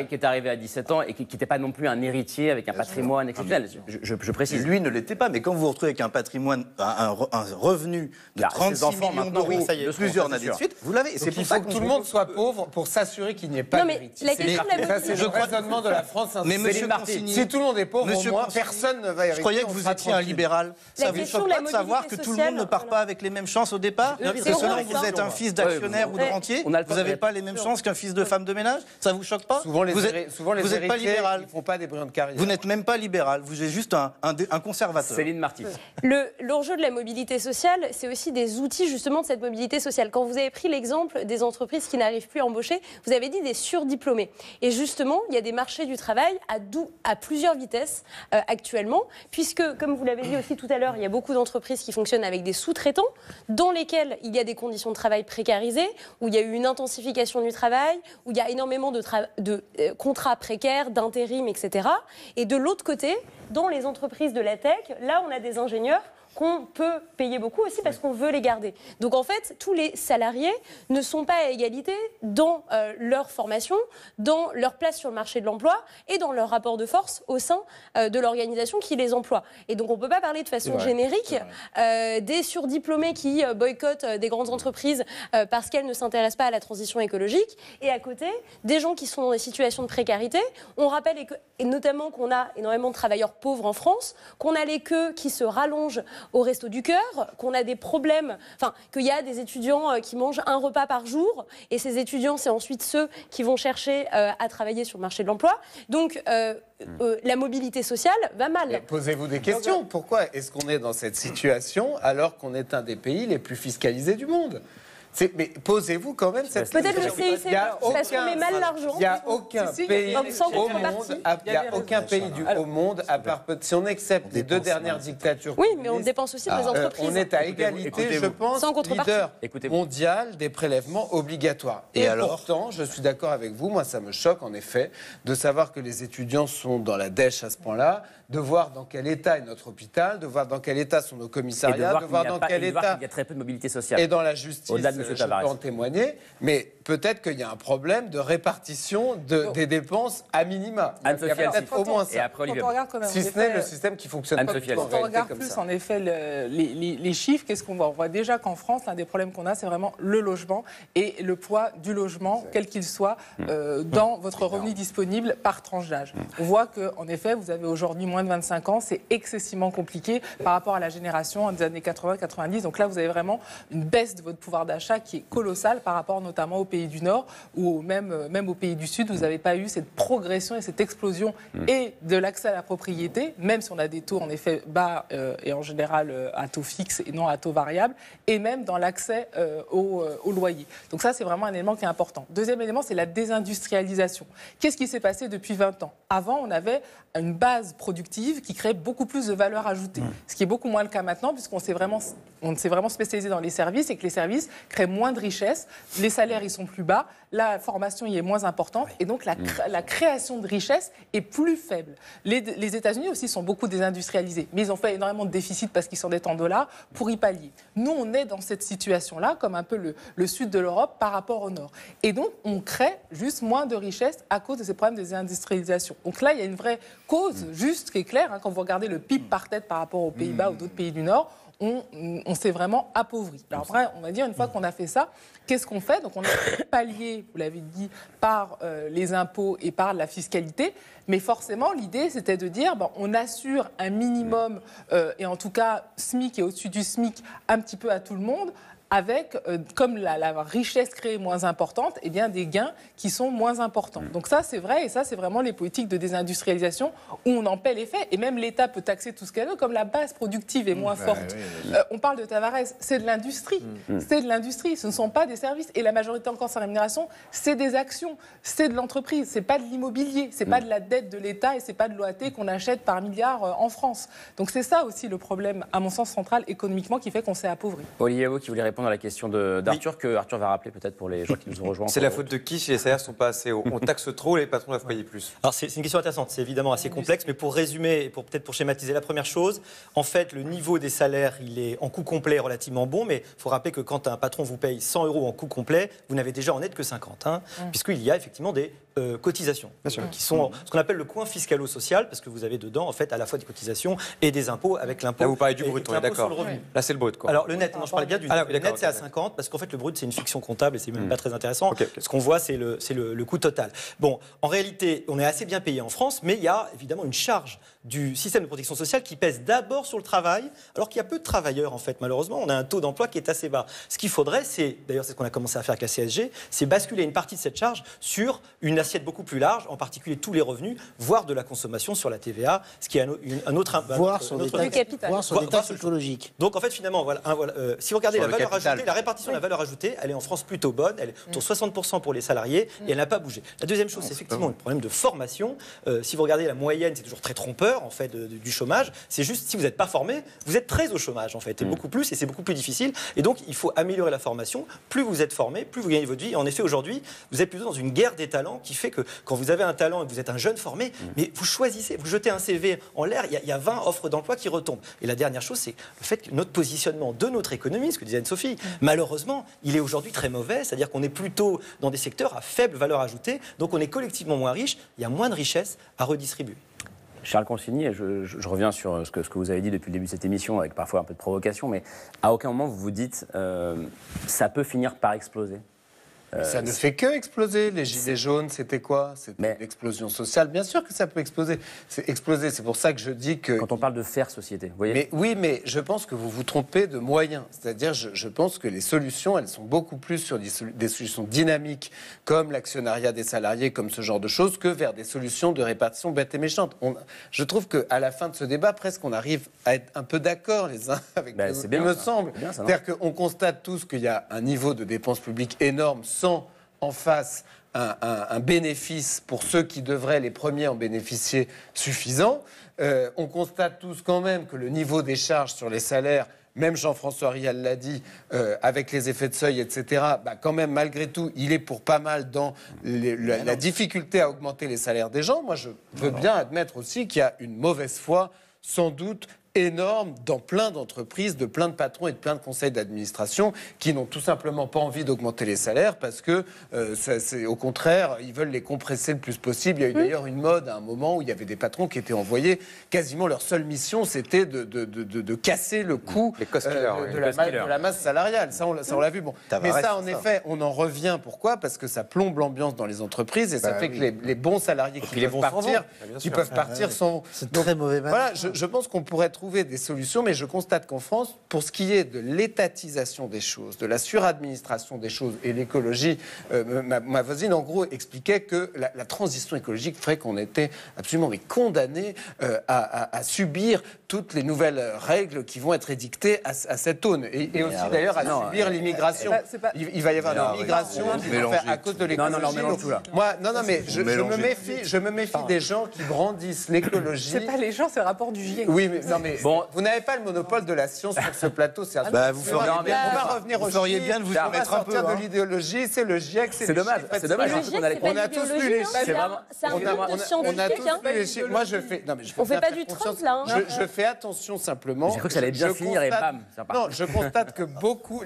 qui est arrivé à 17 ans et qui n'était pas non plus un héritier avec un patrimoine exceptionnel. Je précise. Lui ne l'était pas, mais quand vous vous retrouvez avec un patrimoine, un revenu de 36 millions d'euros, plusieurs années de suite, vous l'avez. C'est pour ça que tout le monde soit pauvre pour s'assurer qu'il n'y ait pas d'héritier. C'est le raisonnement de la France. Mais monsieur Consigny, si tout le monde est pauvre, au moins personne. Je croyais que vous étiez un libéral. Ça vous choque pas de savoir que tout le monde ne part pas avec les mêmes chances au départ? Que selon que vous êtes un fils d'actionnaire ou de rentier, vous n'avez pas les mêmes chances qu'un fils de femme de ménage? Ça vous choque pas? Souvent les n'êtes pas libéral. Ils font pas des brillants de carrière. Vous n'êtes même pas libéral. Vous êtes juste un conservateur. Céline Marty. L'enjeu de la mobilité sociale, c'est aussi des outils justement de cette mobilité sociale. Quand vous avez pris l'exemple des entreprises qui n'arrivent plus à embaucher, vous avez dit des surdiplômés. Et justement, il y a des marchés du travail à plusieurs vitesses actuellement, puisque, comme vous l'avez dit aussi tout à l'heure, il y a beaucoup d'entreprises qui fonctionnent avec des sous-traitants, dans lesquels il y a des conditions de travail précarisées, où il y a eu une intensification du travail, où il y a énormément de contrats précaires, d'intérim, etc. Et de l'autre côté, dans les entreprises de la tech, là, on a des ingénieurs qu'on peut payer beaucoup aussi parce qu'on veut les garder. Donc en fait, tous les salariés ne sont pas à égalité dans leur formation, dans leur place sur le marché de l'emploi et dans leur rapport de force au sein de l'organisation qui les emploie. Et donc on ne peut pas parler de façon générique des surdiplômés qui boycottent des grandes entreprises parce qu'elles ne s'intéressent pas à la transition écologique, et à côté, des gens qui sont dans des situations de précarité. On rappelle, et notamment qu'on a énormément de travailleurs pauvres en France, qu'on a les queues qui se rallongent au Resto du Cœur, qu'on a des problèmes, qu'il y a des étudiants qui mangent un repas par jour, et ces étudiants, c'est ensuite ceux qui vont chercher à travailler sur le marché de l'emploi. Donc, la mobilité sociale va mal. Mais posez-vous des questions. Pourquoi est-ce qu'on est dans cette situation alors qu'on est un des pays les plus fiscalisés du monde ? Mais posez-vous quand même cette question. Peut-être le CIC, parce qu'on met mal l'argent. Il n'y a aucun pays au monde, à part si on accepte les deux dernières dictatures. Oui, mais on dépense aussi pour les entreprises. On est à égalité, je pense, leader mondial des prélèvements obligatoires. Et pourtant, je suis d'accord avec vous, moi ça me choque en effet de savoir que les étudiants sont dans la dèche à ce point-là, de voir dans quel état est notre hôpital, de voir dans quel état sont nos commissariats, de voir dans quel état il y a très peu de mobilité sociale. Et dans la justice, je peux en témoigner, mais peut-être qu'il y a un problème de répartition des dépenses à minima. Il y a peut-être au moins ça. Et après, si ce n'est le système qui fonctionne pas. Quand on regarde plus, en effet, les chiffres, qu'est-ce qu'on voit? On voit déjà qu'en France, l'un des problèmes qu'on a, c'est vraiment le logement et le poids du logement, quel qu'il soit, dans votre revenu disponible par tranche d'âge. On voit qu'en effet, vous avez aujourd'hui moins de 25 ans, c'est excessivement compliqué par rapport à la génération des années 80-90. Donc là, vous avez vraiment une baisse de votre pouvoir d'achat qui est colossale par rapport notamment aux pays du Nord ou même aux pays du Sud. Vous n'avez pas eu cette progression et cette explosion et de l'accès à la propriété, même si on a des taux en effet bas et en général à taux fixe et non à taux variable, et même dans l'accès au loyer. Donc ça, c'est vraiment un élément qui est important. Deuxième élément, c'est la désindustrialisation. Qu'est-ce qui s'est passé depuis 20 ans? Avant, on avait une base productive qui crée beaucoup plus de valeur ajoutée. Ce qui est beaucoup moins le cas maintenant, puisqu'on s'est vraiment spécialisé dans les services et que les services créent moins de richesse, les salaires ils sont plus bas, la formation y est moins importante et donc la création de richesse est plus faible. Les États-Unis aussi sont beaucoup désindustrialisés, mais ils ont fait énormément de déficit parce qu'ils s'endettent en dollars pour y pallier. Nous, on est dans cette situation-là, comme un peu le sud de l'Europe par rapport au nord. Et donc, on crée juste moins de richesse à cause de ces problèmes de désindustrialisation. Donc là, il y a une vraie cause juste qui est claire. Quand vous regardez le PIB par tête par rapport aux Pays-Bas ou d'autres pays du Nord, on s'est vraiment appauvri. Alors après, on va dire, une fois qu'on a fait ça, qu'est-ce qu'on fait? Donc on a pallié, vous l'avez dit, par les impôts et par la fiscalité. Mais forcément, l'idée, c'était de dire, on assure un minimum, et en tout cas, SMIC et au-dessus du SMIC, un petit peu à tout le monde, avec, comme la richesse créée est moins importante, eh bien, des gains qui sont moins importants. Donc ça, c'est vrai, et ça, c'est vraiment les politiques de désindustrialisation où on en paie l'effet, et même l'État peut taxer tout ce qu'elle veut, comme la base productive est moins forte. On parle de Tavares, c'est de l'industrie, c'est de l'industrie, ce ne sont pas des services, et la majorité encore de sa rémunération, c'est des actions, c'est de l'entreprise, c'est pas de l'immobilier, c'est pas de la dette de l'État, et c'est pas de l'OAT qu'on achète par milliards en France. Donc c'est ça aussi le problème, à mon sens central, économiquement, qui fait qu'on s'est appauvri. Olivier Haut qui voulait répondre à la question d'Arthur, que Arthur va rappeler peut-être pour les gens qui nous ont rejoints. C'est la faute de qui si les salaires ne sont pas assez hauts? On taxe trop, les patrons doivent payer plus. Alors c'est une question intéressante, c'est évidemment assez complexe, mais pour résumer, peut-être pour schématiser la première chose, en fait le niveau des salaires, il est en coût complet relativement bon, mais il faut rappeler que quand un patron vous paye 100 € en coût complet, vous n'avez déjà en net que 50, puisqu'il y a effectivement des cotisations, qui sont ce qu'on appelle le coin fiscalo-social, parce que vous avez dedans en fait à la fois des cotisations et des impôts avec l'impôt. Là vous parlez du brut, on est d'accord. Là c'est le brut quoi. Alors le net, non, je parlais bien du net. Le net c'est à 50, parce qu'en fait le brut c'est une fiction comptable et c'est même pas très intéressant. Ce qu'on voit c'est le coût total. Bon, en réalité on est assez bien payé en France, mais il y a évidemment une charge du système de protection sociale qui pèse d'abord sur le travail, alors qu'il y a peu de travailleurs en fait. Malheureusement, on a un taux d'emploi qui est assez bas. Ce qu'il faudrait, c'est, d'ailleurs c'est ce qu'on a commencé à faire avec la CSG, c'est basculer une partie de cette charge sur une assiette beaucoup plus large, en particulier tous les revenus, voire de la consommation sur la TVA, ce qui est un autre... Voire sur des taxes écologiques. Donc en fait finalement, si vous regardez la valeur ajoutée, la répartition de la valeur ajoutée, elle est en France plutôt bonne, elle est autour de 60% pour les salariés, et elle n'a pas bougé. La deuxième chose, c'est effectivement un problème de formation. Si vous regardez la moyenne, c'est toujours très trompeur en fait du chômage. C'est juste si vous n'êtes pas formé, vous êtes très au chômage en fait, et beaucoup plus, et c'est beaucoup plus difficile. Et donc il faut améliorer la formation. Plus vous êtes formé, plus vous gagnez votre vie. Et en effet, aujourd'hui, vous êtes plutôt dans une guerre des talents qui fait que quand vous avez un talent et que vous êtes un jeune formé, mais vous choisissez, vous jetez un CV en l'air, il y a 20 offres d'emploi qui retombent. Et la dernière chose, c'est le fait que notre positionnement de notre économie, ce que disait Anne-Sophie, malheureusement, il est aujourd'hui très mauvais. C'est-à-dire qu'on est plutôt dans des secteurs à faible valeur ajoutée, donc on est collectivement moins riche, il y a moins de richesses à redistribuer. Charles Consigny, je reviens sur ce que vous avez dit depuis le début de cette émission, avec parfois un peu de provocation, mais à aucun moment vous vous dites ça peut finir par exploser. Ça ne fait que exploser. Les gilets jaunes, c'était quoi? C'était l'explosion sociale. Bien sûr que ça peut exploser. C'est exploser. C'est pour ça que je dis que... Quand on parle de faire société, vous voyez? Mais, oui, mais je pense que vous vous trompez de moyens. C'est-à-dire, je pense que les solutions, elles sont beaucoup plus sur des solutions dynamiques, comme l'actionnariat des salariés, comme ce genre de choses, que vers des solutions de répartition bêtes et méchantes. Je trouve qu'à la fin de ce débat, presque, on arrive à être un peu d'accord les uns avec les autres, il me semble. C'est-à-dire qu'on constate tous qu'il y a un niveau de dépenses publiques énorme, sans en face un bénéfice pour ceux qui devraient les premiers en bénéficier suffisant. On constate tous quand même que le niveau des charges sur les salaires, même Jean-François Rial l'a dit, avec les effets de seuil, etc., quand même, malgré tout, il est pour pas mal dans la difficulté à augmenter les salaires des gens. Moi, je veux bien admettre aussi qu'il y a une mauvaise foi, sans doute, énorme dans plein d'entreprises, de plein de patrons et de plein de conseils d'administration qui n'ont tout simplement pas envie d'augmenter les salaires parce que, au contraire, ils veulent les compresser le plus possible. Il y a eu d'ailleurs une mode à un moment où il y avait des patrons qui étaient envoyés, quasiment leur seule mission, c'était de casser le coût de la masse salariale. Ça, on l'a vu. Bon. Mais ça, en effet, on en revient. Pourquoi? Parce que ça plombe l'ambiance dans les entreprises et ça fait que les bons salariés qui peuvent partir sont... C'est très mauvais. Voilà, je pense qu'on pourrait trouver des solutions, mais je constate qu'en France, pour ce qui est de l'étatisation des choses, de la suradministration des choses et l'écologie, ma voisine, en gros, expliquait que la transition écologique ferait qu'on était absolument condamnés à subir toutes les nouvelles règles qui vont être édictées à cette aune. Et aussi, d'ailleurs, à subir l'immigration. Il va y avoir une migration à cause de l'écologie. Je me méfie des gens qui brandissent l'écologie. C'est pas les gens, c'est le rapport du GIEC. Oui, mais non, mais mais vous n'avez pas le monopole de la science sur ce plateau. C'est vous feriez bien, on va revenir au feriez bien de vous en mettre un peu. de l'idéologie, c'est le GIEC, c'est dommage. C'est dommage. On a tous lu les chiffres. C'est un groupe de scientifiques. Moi, je fais. Non, mais on fait pas du Trump là. Je fais attention simplement. J'ai cru que ça allait bien finir et bam. Non, je constate que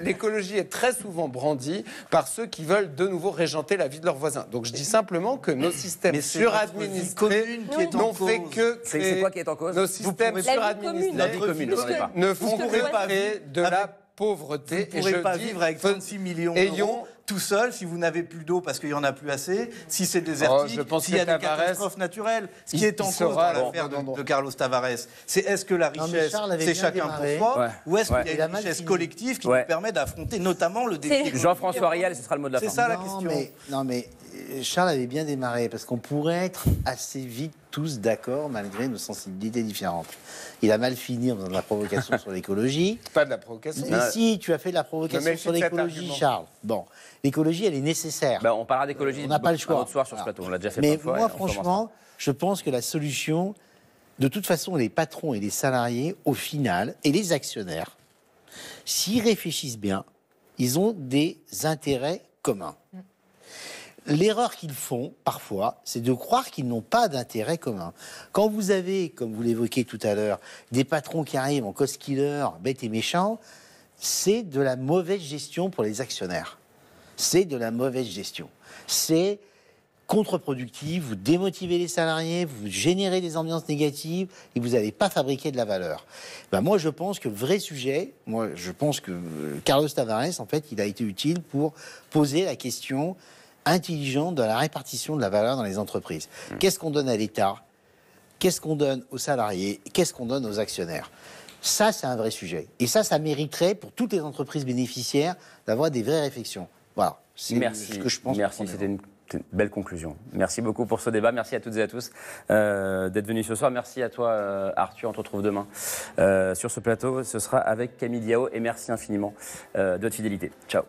l'écologie est très souvent brandie par ceux qui veulent de nouveau régenter la vie de leurs voisins. Donc je dis simplement que nos systèmes suradministrés n'ont fait que créer... C'est quoi qui est en cause? Nos systèmes suradministrés ne font que créer de la pauvreté. Vous ne pourrez pas vivre avec 36 millions d'euros tout seul si vous n'avez plus d'eau parce qu'il n'y en a plus assez, si c'est désertique, s'il y a des catastrophes naturelles. Ce qui est en cause dans l'affaire de Carlos Tavares, c'est est-ce que la richesse, c'est chacun pour soi, ou est-ce qu'il y a une richesse collective qui nous permet d'affronter notamment le défi. Jean-François Rial, ce sera le mot de la fin. C'est ça la question. Non mais Charles avait bien démarré, parce qu'on pourrait être assez vite tous d'accord, malgré nos sensibilités différentes. Il a mal fini en faisant de la provocation sur l'écologie. Pas de la provocation. Mais si, tu as fait de la provocation sur l'écologie, Charles. Bon, l'écologie, elle est nécessaire. On parlera d'écologie. On n'a pas le choix. Un autre soir sur ce plateau, on l'a déjà fait mais plein de fois. Moi, franchement, je pense que la solution, de toute façon, les patrons et les salariés, au final, et les actionnaires, s'ils réfléchissent bien, ils ont des intérêts communs. L'erreur qu'ils font, parfois, c'est de croire qu'ils n'ont pas d'intérêt commun. Quand vous avez, comme vous l'évoquiez tout à l'heure, des patrons qui arrivent en cost-killer, bêtes et méchants, c'est de la mauvaise gestion pour les actionnaires. C'est de la mauvaise gestion. C'est contre-productif, vous démotivez les salariés, vous générez des ambiances négatives et vous n'allez pas fabriquer de la valeur. Moi, je pense que le vrai sujet, je pense que Carlos Tavares, en fait, il a été utile pour poser la question intelligente de la répartition de la valeur dans les entreprises. Qu'est-ce qu'on donne à l'État? Qu'est-ce qu'on donne aux salariés? Qu'est-ce qu'on donne aux actionnaires? Ça, c'est un vrai sujet. Et ça mériterait, pour toutes les entreprises bénéficiaires, d'avoir des vraies réflexions. Voilà. C'est ce que je pense. Merci, c'était une belle conclusion. Merci beaucoup pour ce débat. Merci à toutes et à tous d'être venus ce soir. Merci à toi, Arthur. On te retrouve demain sur ce plateau. Ce sera avec Camille Diao. Et merci infiniment de votre fidélité. Ciao.